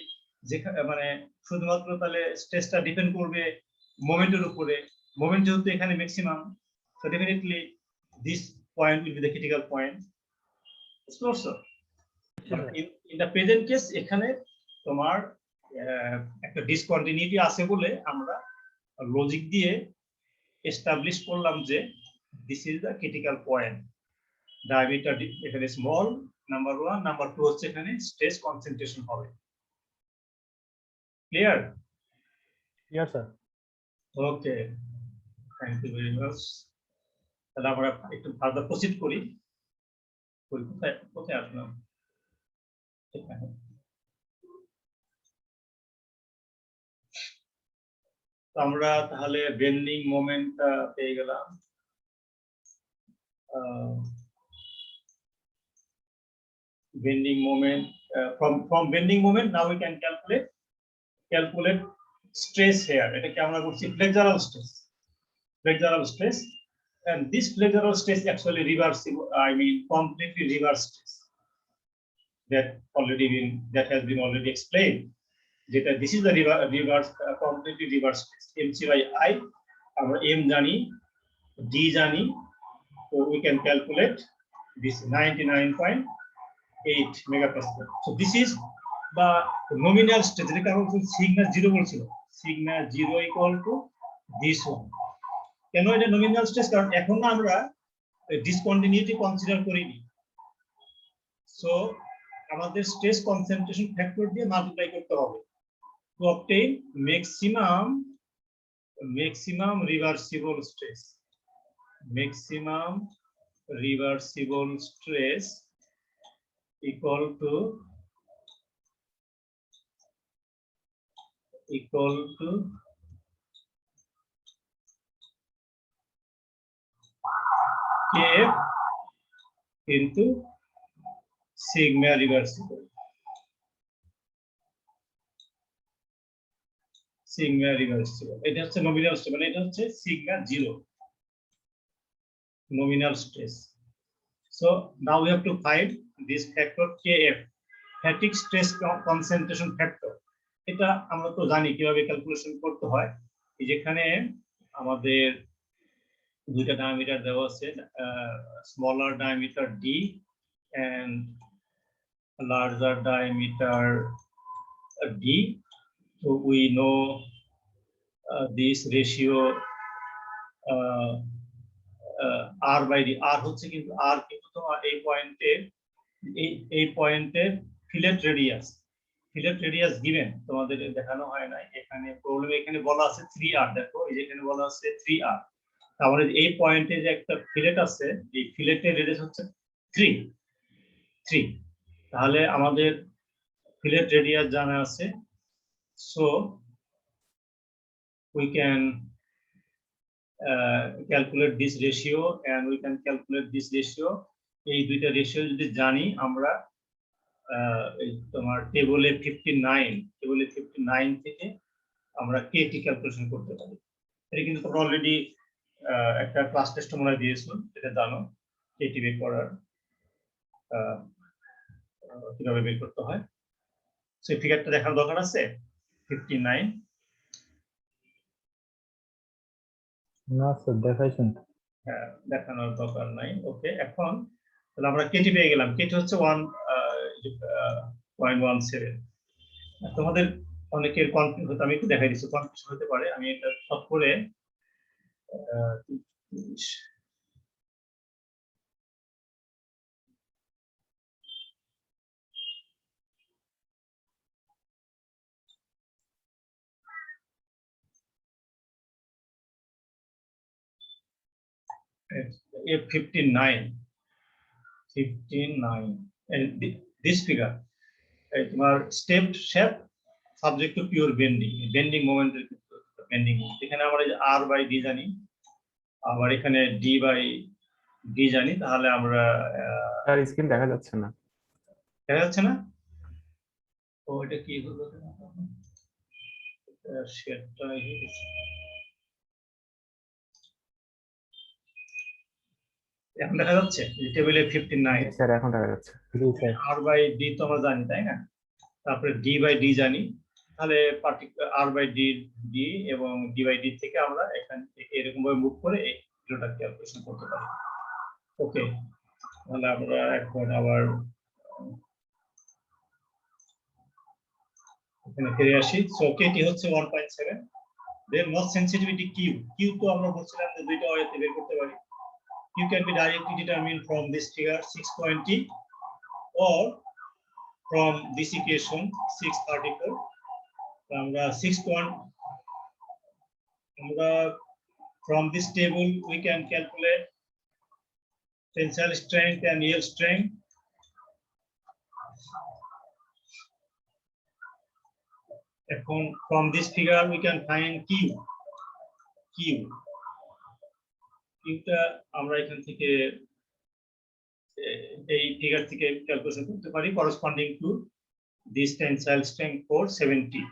[SPEAKER 1] যেখানে মানে শুধুমাত্র তাহলে স্ট্রেসটা ডিপেন্ড করবে মোমেন্টের উপরে। মোমেন্ট যেহেতু এখানে maximum, so definitely this point will be the critical point. In the present case এখানে তোমার একটা ডিসকন্টিনিউটি আছে বলে আমরা লজিক দিয়ে এস্টাবলিশ করলাম যে this is the critical point. Diameter এখানে স্মল, নাম্বার 1, নাম্বার 2 হচ্ছে এখানে স্ট্রেস কনসেন্ট্রেশন হবে। Clear?
[SPEAKER 2] Clear sir. Okay,
[SPEAKER 1] thank you very much. তাহলে আমরা একটু ফার্দার প্রসিড করি। কোথায় আসলাম? আমরা তাহলে বেন্ডিং মোমেন্টটা পেয়ে গেলাম। Bending moment, from bending moment now we can calculate stress here. এটা কি আমরা বলছি flexural stress, and this flexural stress actually reversible, I mean completely reverse stress, that has been already explained, যেটা this is the reverse completely reverse stress, mc by I, আমরা m জানি, d জানি, so we can calculate this 99.8 megapascal. So this is the nominal stress, যেটা আমরা sigma 0 বলছিল, sigma 0 equal to this one. কেন এটা nominal stress? কারণ এখন আমরা discontinuity কনসিডার করিনি, সো আমাদের স্ট্রেস কনসেন্ট্রেশন ফ্যাক্টর দিয়ে মাল্টিপ্লাই করতে হবে to obtain maximum reversible stress. Maximum reversible stress equal to Kf into sigma reversible. Sigma reversible. এটা হচ্ছে nominal stress, মানে এটা হচ্ছে sigma 0 nominal stress. So now we have to find this factor Kf, fatigue stress concentration factor. এটা আমরা তো জানি কিভাবে ক্যালকুলেশন করতে হয়। এই যেখানে আমাদের দুইটা ডায়ামিটার দেওয়া আছে, smaller diameter d and larger diameter d. So we know this ratio r by d, r হচ্ছে কিন্তু আর কিন্তু তোমার এই পয়েন্টের ফিলেট রেডিয়াস গিভেন, তোমাদের দেখানো হয় না এখানে, প্রবলেম এখানে বলা আছে 3r, দেখো এই যে এখানে বলা আছে 3r, তাহলে এই পয়েন্টে যে একটা ফিলেট আছে, এই ফিলেটের রেডিয়াস হচ্ছে 3, তাহলে আমাদের ফিলেট রেডিয়াস জানা আছে, so we can calculate this ratio and we can calculate this ratio, এই দুইটা রেশিও যদি জানি আমরা তোমার টেবলে 59 থেকে আমরা কেটি ক্যালকুলেশন করতে পারি। এটা কিন্তু তোমরা অলরেডি একটা ক্লাস টেস্ট মনে দিয়েছো, এটা জানো কেটি বের করার কিভাবে বের করতে হয়। সেই ফিগারটা দেখার দরকার আছে 59।
[SPEAKER 2] না স্যার দেখাইছেন।
[SPEAKER 1] হ্যাঁ, দেখানোর দরকার নাই। ওকে, এখন তাহলে আমরা কেটি পেয়ে গেলাম, কেটি হচ্ছে 1.17। তোমাদের অনেকের কনফিউজ হতে, আমি একটু দেখাই দিচ্ছি, কনফিউশন হতে পারে, আমি এটা সব করে 59 and this figure তোমার step shape subject to pure bending মোমেন্টের বেন্ডিং মোমেন্ট, এখানে আমরা এই যে আর বাই ডি জানি, আবার এখানে ডি বাই ডি জানি, তাহলে আমরা
[SPEAKER 3] স্যার স্ক্রিন দেখা যাচ্ছে না।
[SPEAKER 1] দেখা যাচ্ছে না? তো এটা কি হলো, শেয়ারটা এখন দেখা যাচ্ছে টেবিলে 59,
[SPEAKER 3] স্যার এখন দেখা যাচ্ছে।
[SPEAKER 2] জি স্যার।
[SPEAKER 1] আর বাই ডি তো আমরা জানি তাই না, তারপরে ডি বাই ডি জানি, তাহলে পার্টিকুলার আর বাই ডি এবং ডি বাই ডি থেকে আমরা এখান থেকে এরকম ভাবে মুভ করে এই ভিডিওটা ক্যালকুলেশন করতে পারি। ওকে, তাহলে আমরা এখন আবার এখানে ফিরে আসি। সো কেটি হচ্ছে 1.7, দেন নট সেন্সিটিভিটি কিউ তো আমরা বলছিলাম যে দুইটা ওয়েতে বের করতে পারি। Q can be directly determined from this figure 620 or from this equation 634. আমরা from this table we can calculate tensile strength and yield strength. From this figure we can find Q টা আমরা এখান থেকে এই ফিগার থেকে calculation করতে পারি, corresponding to this tensile strength 470।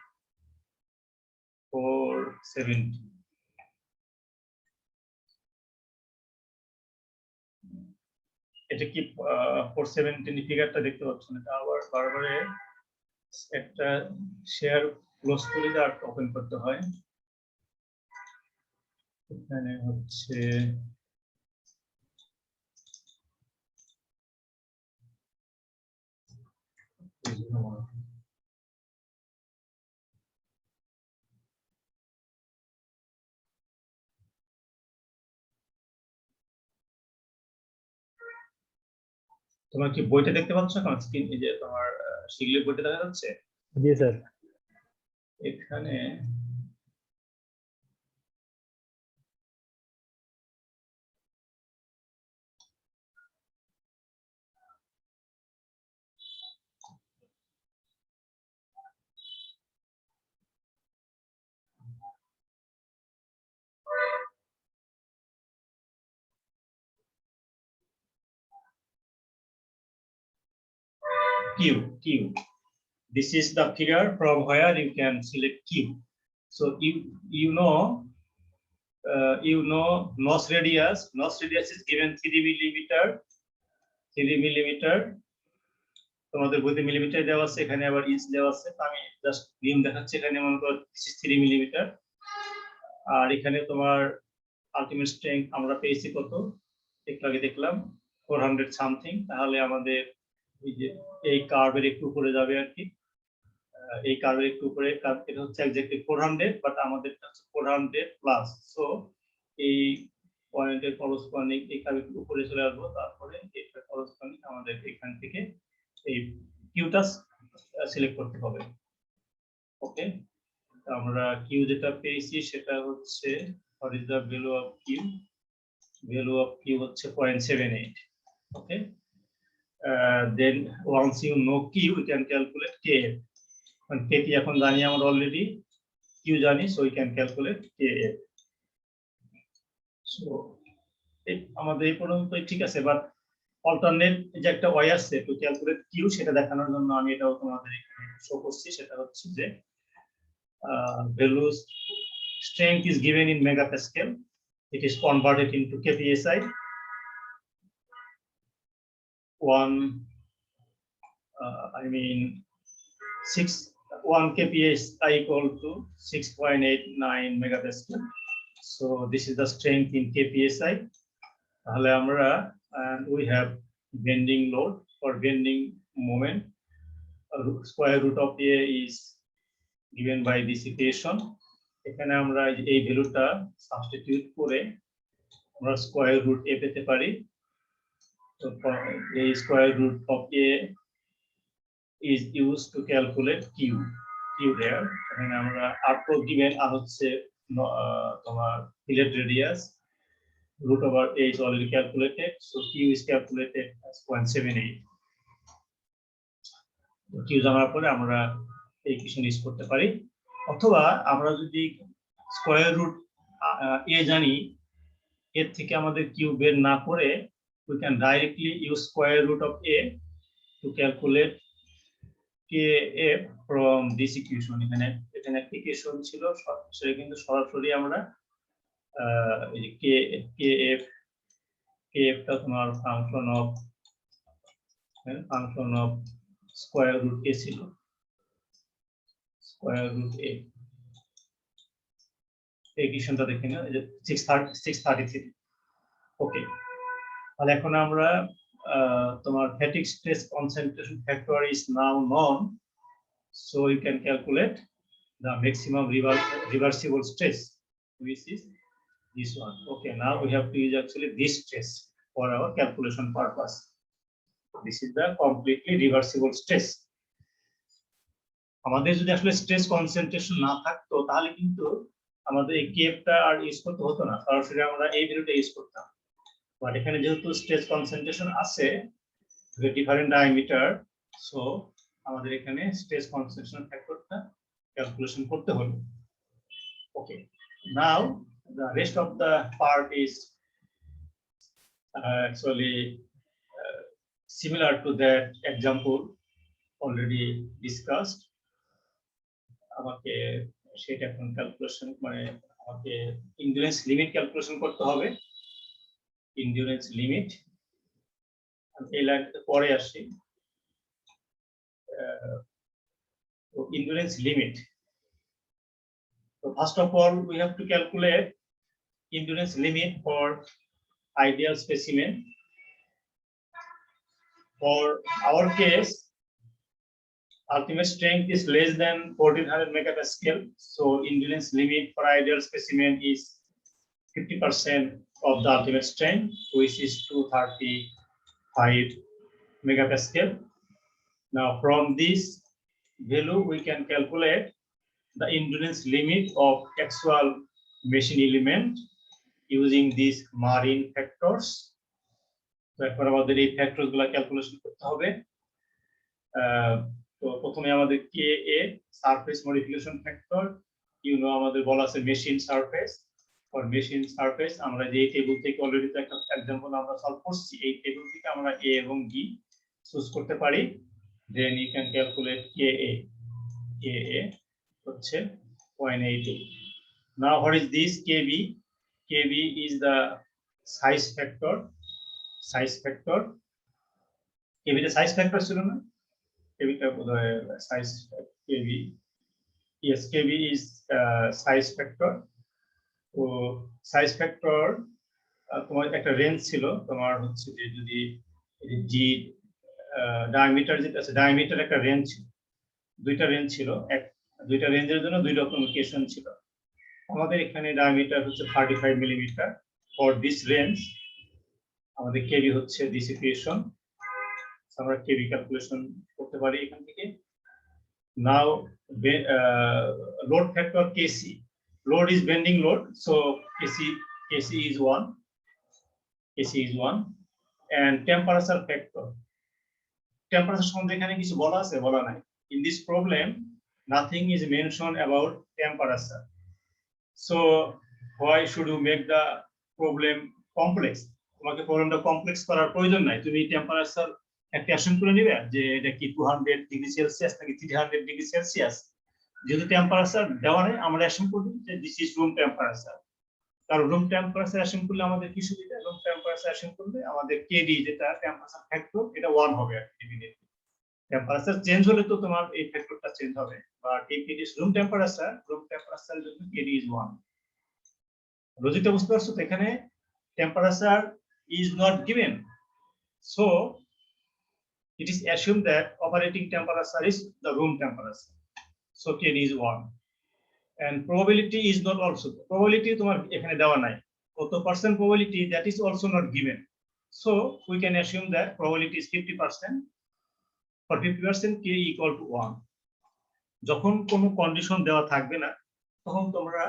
[SPEAKER 1] এটা কি 470 ফিগারটা দেখতে পাচ্ছেন? এটা আবার বারবার একটা শেয়ার ক্লোজ করে আর ওপেন করতে হয়। এখানে হচ্ছে তোমার কি বইটা দেখতে পাচ্ছ এখন স্ক্রিন, এই যে তোমার শিগগির বইটা দেখা যাচ্ছে?
[SPEAKER 2] জি স্যার।
[SPEAKER 1] এখানে Q. This is the figure from where you can select Q. So you know nose radius is given 3 millimeter। তোমাদের বইতে মিলিমিটার দেওয়া আছে, এখানে আবার ইঞ্চ দেওয়া আছে, আমি জাস্ট নিয়ম দেখাচ্ছি। এখানে মনে করো 3 মিলিমিটার, আর এখানে তোমার আলটিমেট স্ট্রেংথ আমরা পেয়েছি কত, একটু আগে দেখলাম 400 সামথিং। তাহলে আমাদের এই যে এই কার্ভের একটু উপরে যাবে আর কি, এই কার্ভের একটু উপরে, এটা হচ্ছে এক্স্যাক্টলি 400, বাট আমাদের কাছে 400 প্লাস। সো এই পয়েন্টের করসপন্ডিং এখানে উপরে চলে আসবো, তারপরে এটা করসপন্ডিং আমাদের এখান থেকে এই কিউটা সিলেক্ট করতে হবে। ওকে, আমরা কিউ যেটা পেয়েছি সেটা হচ্ছে what is the value of Q, value of Q হচ্ছে 0.78। ওকে, then once you know q we can calculate kf, and kp এখন জানি আমরা অলরেডি, q জানি, so we can calculate kf. so আমাদের এই পর্যন্ত ঠিক আছে, বাট অল্টারনেট যে একটা ওয়ে আছে টু ক্যালকুলেট কিউ সেটা দেখানোর জন্য আমি এটাও তোমাদের এখানে শো করছি। সেটা হচ্ছে যে values strength is given in megapascal, it is converted into kpsi. I mean 1 kpsi equal to 6.89 megapascal. So this is the strength in kpsi. তাহলে আমরা we have bending load for bending moment. Square root of a is given by this equation. এখানে আমরা এই ভ্যালুটা substitute করে আমরা square root a পেতে পারি। তো a square root of a is used to calculate q there. এখানে আমরা r তো given আর হচ্ছে তোমার fillet radius, root over a is already calculated, so q is calculated as 0.78. q জানার পরে আমরা এই ইকুয়েশন ইউজ করতে পারি, অথবা আমরা যদি স্কয়ার রুট a জানি, এর থেকে আমাদের q বের না করে we can directly use square root of a to calculate kf from this equation. এখানে একটা ইকুয়েশন ছিল, সেটা কিন্তু সরাসরি আমরা এই kf টা তোমার function of square root a ছিল, স্কয়ার রুট a। এই ইকুয়েশনটা দেখে নাও, 633। ওকে, তাহলে এখন আমরা তোমার fatigue stress concentration factor is now known, so you can calculate the maximum reversible stress, which is this one. Okay, now we have to use actually this stress for our calculation purpose. This is the completely reversible stress. আমাদের যদি আসলে stress concentration না থাকতো তাহলে কিন্তু আমাদের এই কেপটা আর use করতে হতো না, সরাসরি আমরা এই ভ্যালুটা ইউজ করতাম। বাট এখানে যেহেতু স্ট্রেস কনসেন্ট্রেশন আছে, ডিফারেন্ট ডায়ামিটার, সো আমাদের এখানে স্ট্রেস কনসেন্ট্রেশন ফ্যাক্টরটা ক্যালকুলেশন করতে হলো। ওকে, নাও the rest of the part is actually similar to that example already discussed. আমাকে সেটা এখন ক্যালকুলেশন মানে আমাকে ইন্ডিউরেন্স লিমিট ক্যালকুলেশন করতে হবে। ইন্ডিউরেন্স লিমিট এই লাইনটাতে পরে আসি। endurance limit. So first of all, we have to calculate endurance limit for ideal specimen. For our case, ultimate strength is less than 1400 megapascal. So endurance limit for ideal specimen is 50% of the ultimate strength, which is 235 megapascal. Now from this value, we can calculate the endurance limit of actual machine element using these marine factors. So এখন আমাদের এই factors গুলো calculation করতে হবে। তো প্রথমে আমাদের KA surface modification factor, আমাদের বলা আছে machine surface. For machine surface আমরা যে টেবিল থেকে অলরেডি তো একটা एग्जांपल আমরা সলভ করছি, এই টেবিল থেকে আমরা A এবং B চুজ করতে পারি। Then you can calculate KA. KA হচ্ছে 0.88. Now what is this KB? KB is the size factor. Size factor. KB the size factor ছিল না? KB টা বোধহয় size KB. Yes, KB is size factor. তো size factor তোমার একটা range ছিল, তোমার হচ্ছে যে যদি G ডায়ামিটার যেটা আছে, ডায়ামিটার একটা রেঞ্জ ছিল, দুইটা রেঞ্জ ছিল, দুইটা রেঞ্জের জন্য দুই রকম ইকুয়েশন ছিল। আমাদের এখানে ডায়ামিটার হচ্ছে 35 মিলিমিটার, for this range আমাদের কেবি হচ্ছে this equation আমরা কেবি ক্যালকুলেশন করতে পারি এখান থেকে now load factor kc load is bending load so kc is 1 and temperature factor temperature সম্বন্ধে এখানে কিছু বলা আছে বলা নাই in this problem nothing is mentioned about temperature so why should you make the problem complex তোমাকে প্রবলেমটা complex করার প্রয়োজন নাই তুমি টেম্পারেচার একটা অ্যাসাম্পশন করে নিবে যে এটা কি 200 ডিগ্রি সেলসিয়াস নাকি 300 ডিগ্রি সেলসিয়াস যেহেতু টেম্পারেচার দেওয়া নেই আমরা অ্যাসাম্পশন করি যে দিস ইজ রুম টেম্পারেচার কারণ রুম টেম্পারেচার অ্যাসাম্পশন করলে আমাদের কি সুবিধা রুম টেম্পারেচার অ্যাসাম্পশন করলে আমাদের কেডি যেটা টেম্পারেচার ফ্যাক্টর এটা 1 হবে ডেফিনেটলি টেম্পারেচার চেঞ্জ হলে তো তোমার এই ফ্যাক্টরটা চেঞ্জ হবে but if it is room টেম্পারেচারের জন্য কেডি ইজ 1 লজিকটা বুঝতে পারছো তো এখানে temperature is not given so it is assumed that operating temperature is the room temperature so KD is 1 and probability is not also probability তোমার এখানে দেওয়া নাই কত percent probability that is also not given so we can assume that probability is 50% for 50% K equal to 1 যখন কোনো condition দেওয়া থাকবে না তখন তোমরা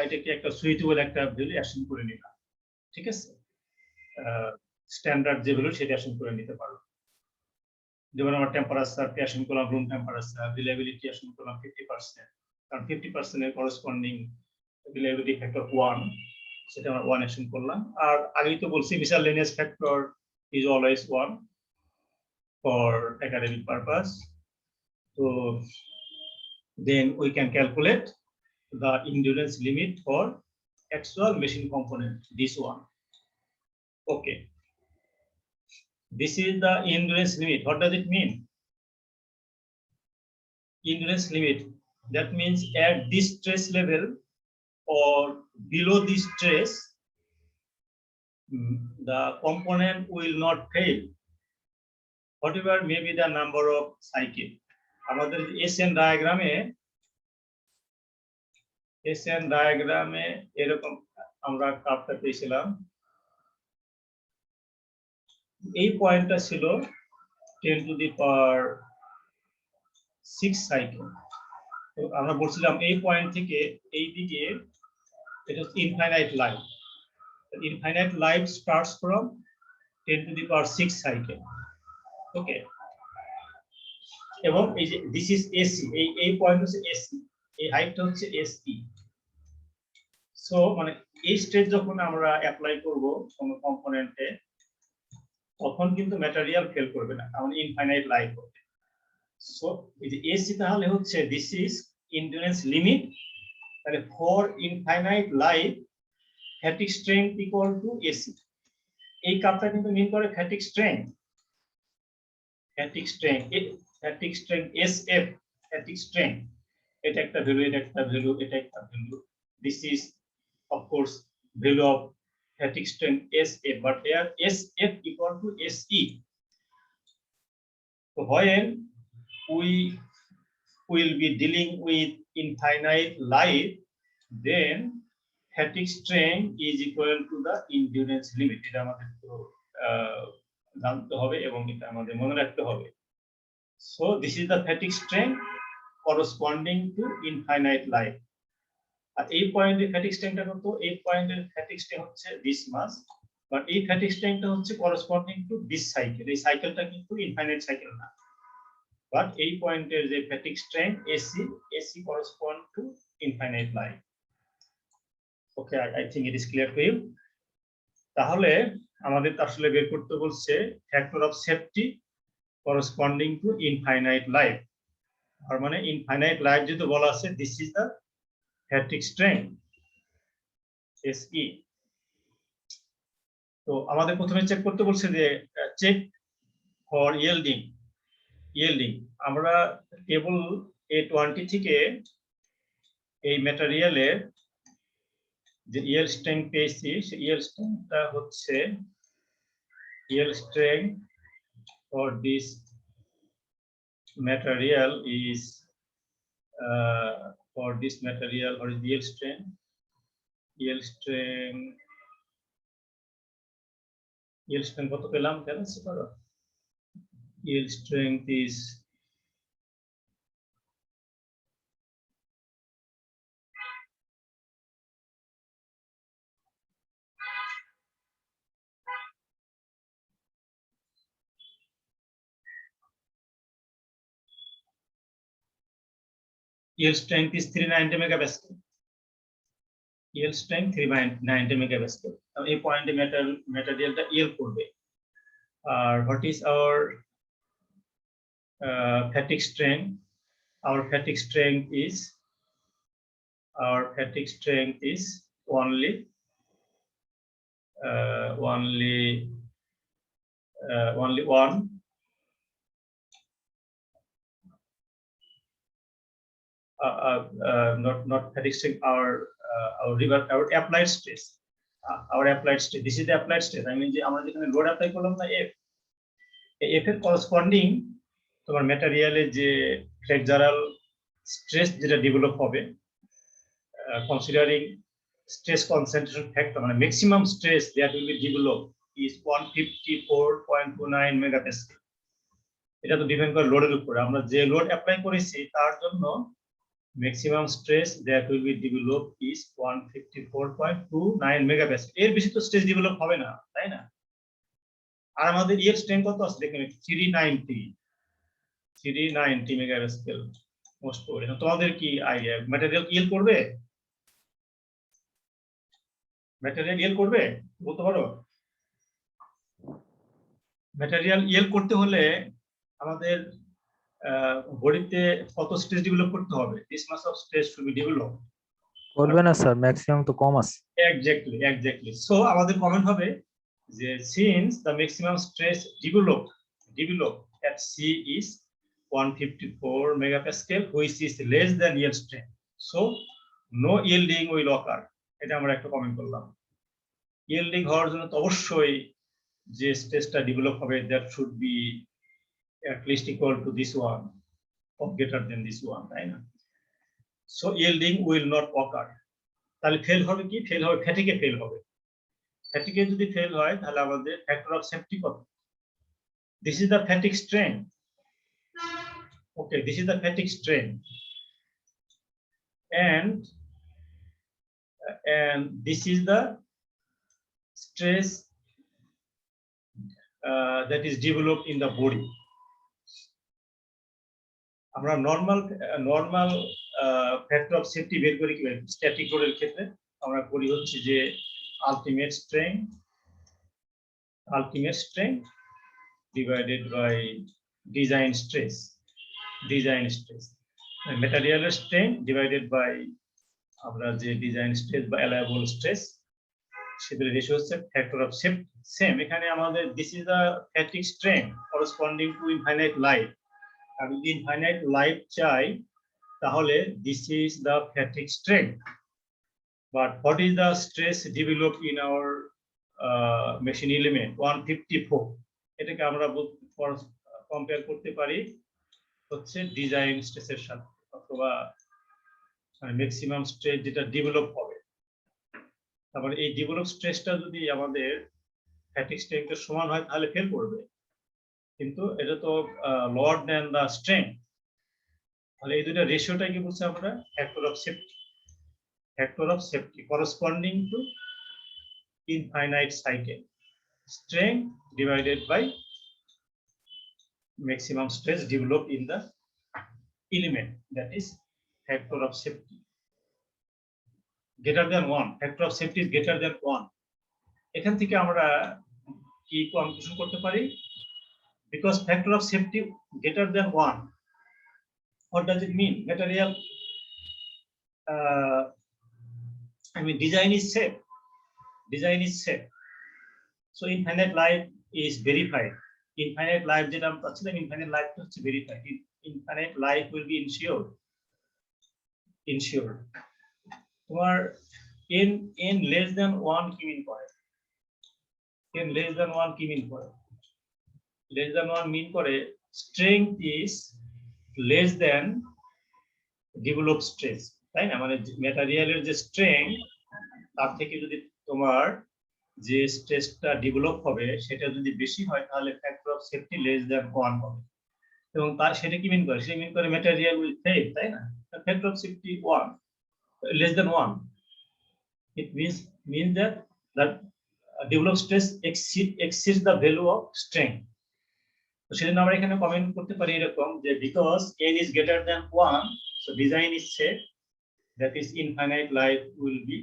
[SPEAKER 1] এটাকে একটা সুইটেবল একটা ভ্যালু অ্যাসাইন করে নিবা ঠিক আছে স্ট্যান্ডার্ড যে ভ্যালু সেটা অ্যাসাইন করে নিতে পারো যেমন আমরা টেম্পারেচার অ্যাসাইন করলাম রুম টেম্পারেচার রিলায়েবিলিটি অ্যাসাইন করলাম 50% কারণ 50% এর করসপন্ডিং রিলায়েবিলিটি ফ্যাক্টর 1 সেটা আমরা 1 অ্যাসাইন করলাম আর আগেই তো বলছি miscellaneous factor is always 1 for academic purpose তো then we can calculate the endurance limit for actual machine component this one okay this is the endurance limit what does it mean endurance limit that means at this stress level or below this stress the component will not fail whatever may be the number of cycle আমাদের SN ডায়াগ্রামে এরকম আমরা কাপটা পেয়েছিলাম এই পয়েন্টটা ছিল 10 to the power 6 cycle তো আমরা বলছিলাম এই পয়েন্ট থেকে এই দিকে এটা হচ্ছে infinite life starts from 10 to the power 6 cycle ওকে এবং এই যে দিস ইজ এসি এই পয়েন্ট হচ্ছে এসি এই হাইটটা হচ্ছে এসই সো মানে এই স্টেজ যখন আমরা অ্যাপ্লাই করব কোন কম্পোনেন্টে তখন কিন্তু ম্যাটেরিয়াল ফেল করবে না কারণ ইনফাইনাইট লাইফ হবে সো এই যে এসি তাহলে হচ্ছে দিস ইজ এন্ডুরেন্স লিমিট তাহলে for infinite life fatigue strength equal to AC এই কাপটা কিন্তু মিন করে fatigue strength SF fatigue strength এটা একটা ভ্যালু এটা একটা ভ্যালু এটা একটা value this is of course value of fatigue strength SF but here SF equal to SE so when we will be dealing with infinite life then fatigue strength is equal to the endurance limit এটা আমাদের তো জানতে হবে এবং এটা আমাদের মনে রাখতে হবে so this is the fatigue strength corresponding to infinite life আর এই পয়েন্টের ফ্যাটিক স্ট্রেংথটা কত এই পয়েন্টের ফ্যাটিক স্ট্রেংথ হচ্ছে this much বাট এই ফ্যাটিক স্ট্রেংথটা হচ্ছে corresponding to this cycle এই সাইকেলটা কিন্তু ইনফাইনাইট সাইকেল না বাট এই পয়েন্টের যে fatigue strength AC correspond to infinite life okay I think it is clear to you তাহলে আমাদের আসলে বের করতে বলছে factor of safety corresponding to infinite life আর মানে ইনফাইনাইট লাইফ যেটা বলা আছে this is the fatigue strength SE তো আমাদের প্রথমে চেক করতে বলছে যে চেক ফর ইয়েল্ডিং আমরা টেবল A20 থেকে এই ম্যাটেরিয়ালের যে ইয়েল্ড স্ট্রেংথ পেয়েছি সেই ইয়েল্ড স্ট্রেংথটা হচ্ছে yield strength for this material is for this material or yield strength yield strength কত পেলাম ক্যালকুলেট করো yield strength is yield strength is 390 megapascal. Yield strength 390 megapascal. এই পয়েন্টে ম্যাটেরিয়ালটা yield করবে। আর what is our fatigue strength? Our fatigue strength is only 1. Not fatigue strength. Our applied stress. Our applied stress. This is the applied stress. I mean, আমরা যেখানে load apply করলাম না F, এই F এর corresponding তোমার ম্যাটেরিয়ালে যে flexural stress যেটা develop হবে, কনসিডারিং stress concentration factor, মানে maximum stress that will be developed is 154.29 megapascal. এটা তো ডিপেন্ড করে লোডের উপরে। আমরা যে লোড অ্যাপ্লাই করেছি তার জন্য maximum stress that will be developed is 154.29 megapascal. এর বেশি তো স্ট্রেস ডেভেলপ হবে না, তাই না? আর আমাদের yield strength কত আছে দেখেন, 390 megapascal মোস্ট প্রবাবলি। তোমাদের কি আইডিয়া ম্যাটেরিয়াল yield করবে? ম্যাটেরিয়াল yield করবে বলতে পারো? ম্যাটেরিয়াল yield করতে হলে আমাদের বডিতে কত স্ট্রেস ডেভেলপ করতে হবে? This much of stress should be develop.
[SPEAKER 2] করবে না স্যার, ম্যাক্সিমাম তো কম আছে।
[SPEAKER 1] এক্স্যাক্টলি। সো আমাদের কমেন্ট হবে যে since the maximum stress develop at C is 154 megapascal which is less than yield strength, so no yielding will occur. এটা আমরা একটা কমেন্ট করলাম। yielding হওয়ার জন্য তো অবশ্যই যে স্ট্রেসটা ডেভেলপ হবে that should be at least equal to this one or greater than this one, তাই না? So yielding will not occur. তাহলে ফেল হবে কি? ফেল হবে ফ্যাটিকে, ফেল হবে। ফ্যাটিকে যদি ফেল হয় তাহলে আমাদের ফ্যাক্টর অফ সেফটি কত? This is the fatigue strength. Okay, this is the fatigue strength, and this is the stress that is developed in the body. আমরা নরমাল ফ্যাক্টর অফ সেফটি বের করি কিভাবে? স্ট্যাটিক লোডের ক্ষেত্রে আমরা করি হচ্ছে যে ultimate strength divided by design stress. ম্যাটেরিয়ালের স্ট্রেংথ ডিভাইডেড বাই আমরা যে ডিজাইন স্ট্রেস বা অ্যালায়েবল স্ট্রেস, সেটার রেশিও হচ্ছে ফ্যাক্টর অফ সেফটি। সেম এখানে আমাদের this is the fatigue strength corresponding to infinite life. আর যদি ইনফাইনাইট লাইফ চাই তাহলে this is the fatigue strength. But what is the stress develop in our machine element? 154। এটাকে আমরা compare করতে পারি হচ্ছে ডিজাইন স্ট্রেসের সাথে, অথবা ম্যাক্সিমাম স্ট্রেস যেটা ডেভেলপ হবে। তারপরে এই ডেভেলপ স্ট্রেসটা যদি আমাদের ফ্যাটিক স্ট্রেংথের সমান হয় তাহলে ফেল করবে, কিন্তু এটা তো লোয়ার দ্যান দ্য স্ট্রেংথ। তাহলে এই দুইটা রেশিওটাই কি বলছে আমরা? Factor of safety corresponding to infinite cycle strength divided by maximum stress developed in the element, that is factor of safety greater than 1. Factor of safety is greater than 1. এখান থেকে আমরা কি কনক্লুশন করতে পারি? Because factor of safety greater than 1, what does it mean? Material design is safe, so infinite life is verified. Infinite life যেটা আমরা পাচ্ছিলাম, infinite life হচ্ছে verified. Infinite life will be ensured. তোমার n less than 1 কি মিন করে? n less than 1 কি মিন করে? less than 1 মিন করে strength is less than developed stress, তাই না? মানে ম্যাটেরিয়ালের যে স্ট্রেংথ তার থেকে যদি তোমার যে স্ট্রেসটা ডেভেলপ হবে সেটা যদি বেশি হয় তাহলে factor of safety less than 1 হবে, এবং তার সেটা কি মিন করে, সেটা মিন করে ম্যাটেরিয়াল উইল ফেল, তাই না? Factor of safety 1 less than 1, it means that developed stress exceeds the value of strength. তো সেজন্য আমরা এখানে কমেন্ট করতে পারি এরকম যে because n is greater than 1, so design is safe, that is infinite life will be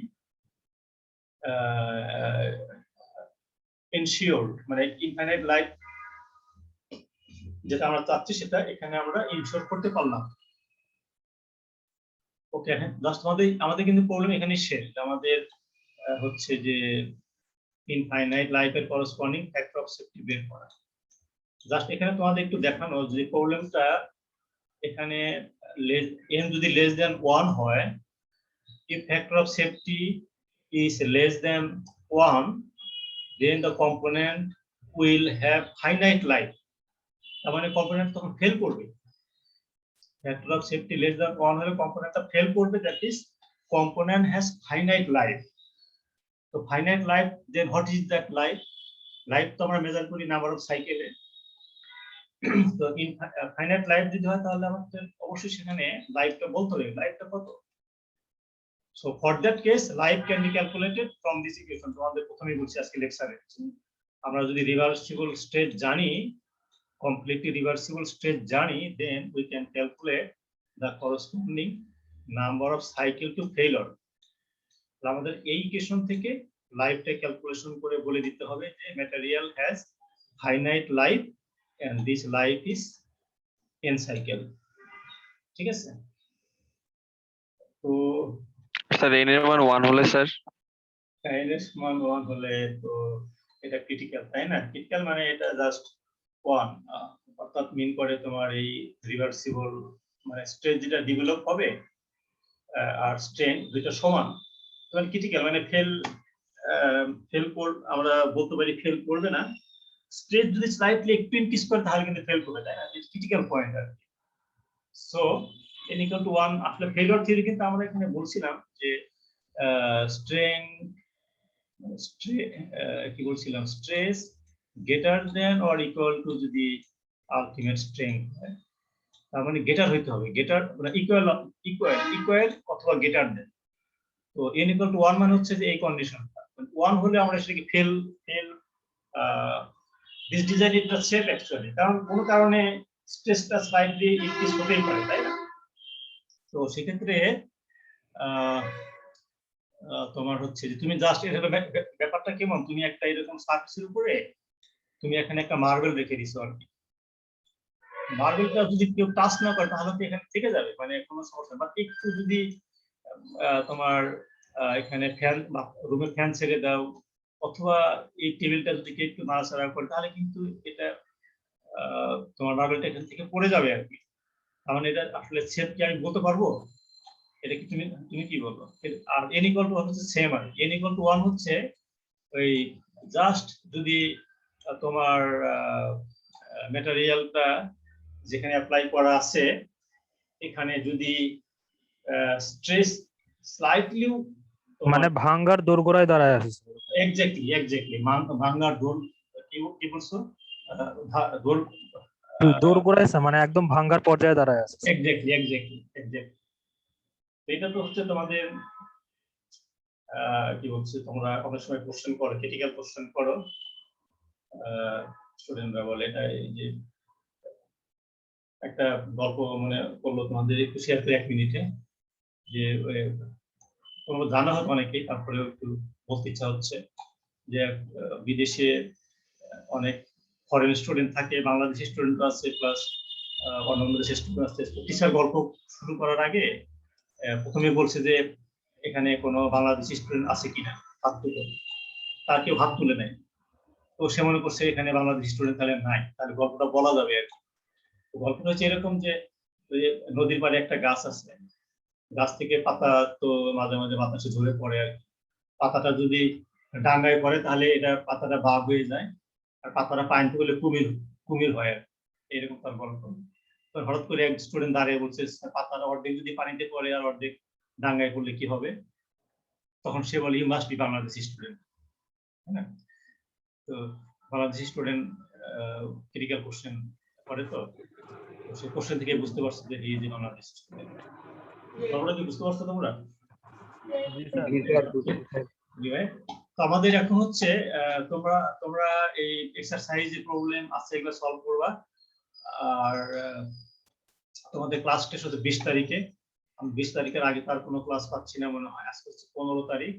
[SPEAKER 1] ensured, মানে infinite life যেটা আমরা চাচ্ছি সেটা এখানে আমরা ইনশিওর করতে পারলাম। ওকে, জাস্ট আমাদের কিন্তু প্রবলেম এখানেই শেষ। আমাদের হচ্ছে যে ইনফাইনাইট লাইফের করসপন্ডিং ফ্যাক্টর অফ সেফটি বের করা। জাস্ট এখানে তোমাদের একটু দেখানো যে প্রবলেমটা এখানে n যদি লেস দ্যান 1 হয়, if factor of safety is less than 1, then the component will have finite life, তার মানে কম্পোনেন্ট তখন ফেল করবে। factor of safety less than 1 হলে কম্পোনেন্টটা ফেল করবে, that is component has finite life. তো finite life, then what is that life? Life তো আমরা measure করি নাম্বার অফ সাইকেলে। তো ফাইনাইট লাইফ যদি হয় তাহলে আমাদের অবশ্যই সেখানে লাইফটা বলতে হবে, লাইফটা কত। So for that case life can be calculated from this equation. তোমাদের প্রথমেই বলছি আজকে লেকচারে, আমরা যদি রিভার্সিবল স্টেট জানি, completely reversible state জানি, then we can calculate the corresponding number of cycle to failure. আমাদের এই ইকুয়েশন থেকে লাইফটা ক্যালকুলেশন করে বলে দিতে হবে যে material has finite life and this life is n cycle, ঠিক আছে? তো
[SPEAKER 4] স্যার n এর মান 1 হলে স্যার,
[SPEAKER 1] n এর মান 1 হলে তো এটা ক্রিটিক্যাল, তাই না? ক্রিটিক্যাল মানে এটা জাস্ট 1, অর্থাৎ মিন করে তোমার এই রিভার্সিবল মানে স্ট্রেস যেটা ডেভেলপ হবে আর স্ট্রেন দুটো সমান, তখন ক্রিটিক্যাল মানে ফেল আমরা বলতে পারি ফেল করবে না। স্ট্রেস যদি স্লাইটলি একটু ইনক্রিজ করে তাহলে কিন্তু ফেল করবে, তাই না? ক্রিটিক্যাল পয়েন্ট আর কি। সো n equal to 1 আসলে ফেলিওর থিওরি কিন্তু আমরা এখানে বলছিলাম যে স্ট্রেন কি বলছিলাম, stress greater than or equal to যদি আলটিমেট স্ট্রেংথ হয়, তার মানে গ্রেটার হইতে হবে, গ্রেটার মানে ইকুয়াল অথবা গ্রেটার দেন। তো n equal to 1 মানে হচ্ছে যে এই কন্ডিশনটা 1 হলে আমরা সেটাকে fail this design is the safe actually, কারণ কোনো কারণে স্ট্রেসটা স্লাইটলি ইনক্রিজ হতেই পারে, তাই না? তো সেক্ষেত্রে তোমার হচ্ছে যে তুমি জাস্ট এর ব্যাপারটা কেমন, তুমি একটা এরকম সার্ফেসের উপরে তুমি এখানে একটা মার্বেল রেখে দিছো আর কি, মার্বেলটা যদি কেউ টাচ না করে তাহলে তো এখানে থেকে যাবে, মানে কোনো সমস্যা। বাট একটু যদি তোমার এখানে ফ্যান বা রুমের ফ্যান ছেড়ে দাও অথবা এই টেবিলটা যদি কেউ একটু নাড়াচাড়া করে তাহলে কিন্তু এটা তোমার মার্বেলটা এখান থেকে পড়ে যাবে আর কি। তার মানে এটা আসলে সেফ কি আমি বলতে পারবো? এটা কি তুমি কি বলবো? আর n equal to 1 হচ্ছে সেম, আর n equal to 1 হচ্ছে ওই জাস্ট যদি তোমার ম্যাটেরিয়ালটা যেখানে অ্যাপ্লাই করা আছে এখানে যদি স্ট্রেস স্লাইটলি
[SPEAKER 2] মানে ভাঙ্গার দোরগোড়ায় দাঁড়ায় আছে।
[SPEAKER 1] এক্স্যাক্টলি ভাঙ্গার দোর কি বলছো,
[SPEAKER 2] দোরগোড়ায় মানে একদম ভাঙ্গার পর্যায়ে দাঁড়ায় আছে।
[SPEAKER 1] এক্স্যাক্টলি এটা তো হচ্ছে তোমাদের কি বলছে, তোমরা অনেক সময় কোশ্চেন করো, ক্রিটিক্যাল কোশ্চেন করো, স্টুডেন্টরা বলে এটা এই যে একটা গল্প মনে করলো তোমাদের, একটু শেয়ার করে 1 মিনিটে, যে তোমরা জানা হবে অনেকেই, তারপরে একটু বলতে ইচ্ছা হচ্ছে যে বিদেশে অনেক ফরেন স্টুডেন্ট থাকে, বাংলাদেশি স্টুডেন্ট আছে, প্লাস অন্যান্য দেশের স্টুডেন্ট আছে। টিচার গল্প শুরু করার আগে প্রথমে বলছে যে এখানে কোনো বাংলাদেশি স্টুডেন্ট আছে কিনা, হাত তুলে, তার কেউ হাত তুলে নেয়। তো সে মনে করছে এখানে বাংলাদেশি স্টুডেন্ট তাহলে নাই, তাহলে গল্পটা বলা যাবে আর কি। গল্পটা হচ্ছে এরকম যে নদীর পাড়ে একটা গাছ আছে, গাছ থেকে পাতা তো মাঝে মাঝে বাতাসে ঝরে পড়ে আর কি। পাতাটা যদি ডাঙ্গায় পড়ে তাহলে এটা পাতাটা ভাগ হয়ে যায়, আর পাতাটা পানিতে হলে কুমির হয় আর এরকম তার গল্প। তো হঠাৎ করে এক স্টুডেন্ট দাঁড়িয়ে বলছে পাতাটা অর্ধেক যদি পানিতে পড়ে আর অর্ধেক ডাঙ্গায় পড়লে কি হবে? তখন সে বলে you must be Bangladeshi student. তাই না? তো বাংলাদেশি স্টুডেন্ট ক্রিটিক্যাল কোশ্চেন করে, তো সেই কোশ্চেন থেকে বুঝতে পারছো যে এই যে বাংলাদেশি স্টুডেন্ট। তোমরা কি বুঝতে পারছো তোমরা?
[SPEAKER 2] জি স্যার।
[SPEAKER 1] জি ভাই। তো আমাদের এখন হচ্ছে তোমরা তোমরা এই এক্সারসাইজ প্রবলেম আছে এগুলো সলভ করবা। আর তোমাদের ক্লাস টেস্ট হচ্ছে 20 তারিখে। আমি 20 তারিখের আগে তার কোনো ক্লাস পাচ্ছি না মনে হয়। আজকে হচ্ছে 15 তারিখ,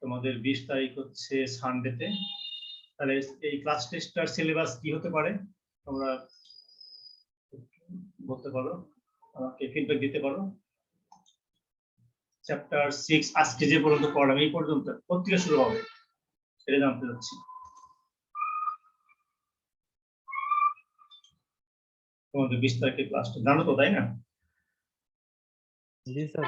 [SPEAKER 1] তোমাদের 20 তারিখ হচ্ছে সানডেতে। তাহলে এই ক্লাস টেস্টটার সিলেবাস কি হতে পারে তোমরা বলতে পারো, আমাকে ফিডব্যাক দিতে পারো। চ্যাপ্টার 6 আজকে যে পর্যন্ত পড়লাম এই পর্যন্ত পত্রিকা শুরু হবে সেটা জানতে চাচ্ছি। তোমাদের 20 তারিখের ক্লাসটা জানো তো, তাই না?
[SPEAKER 2] জি স্যার।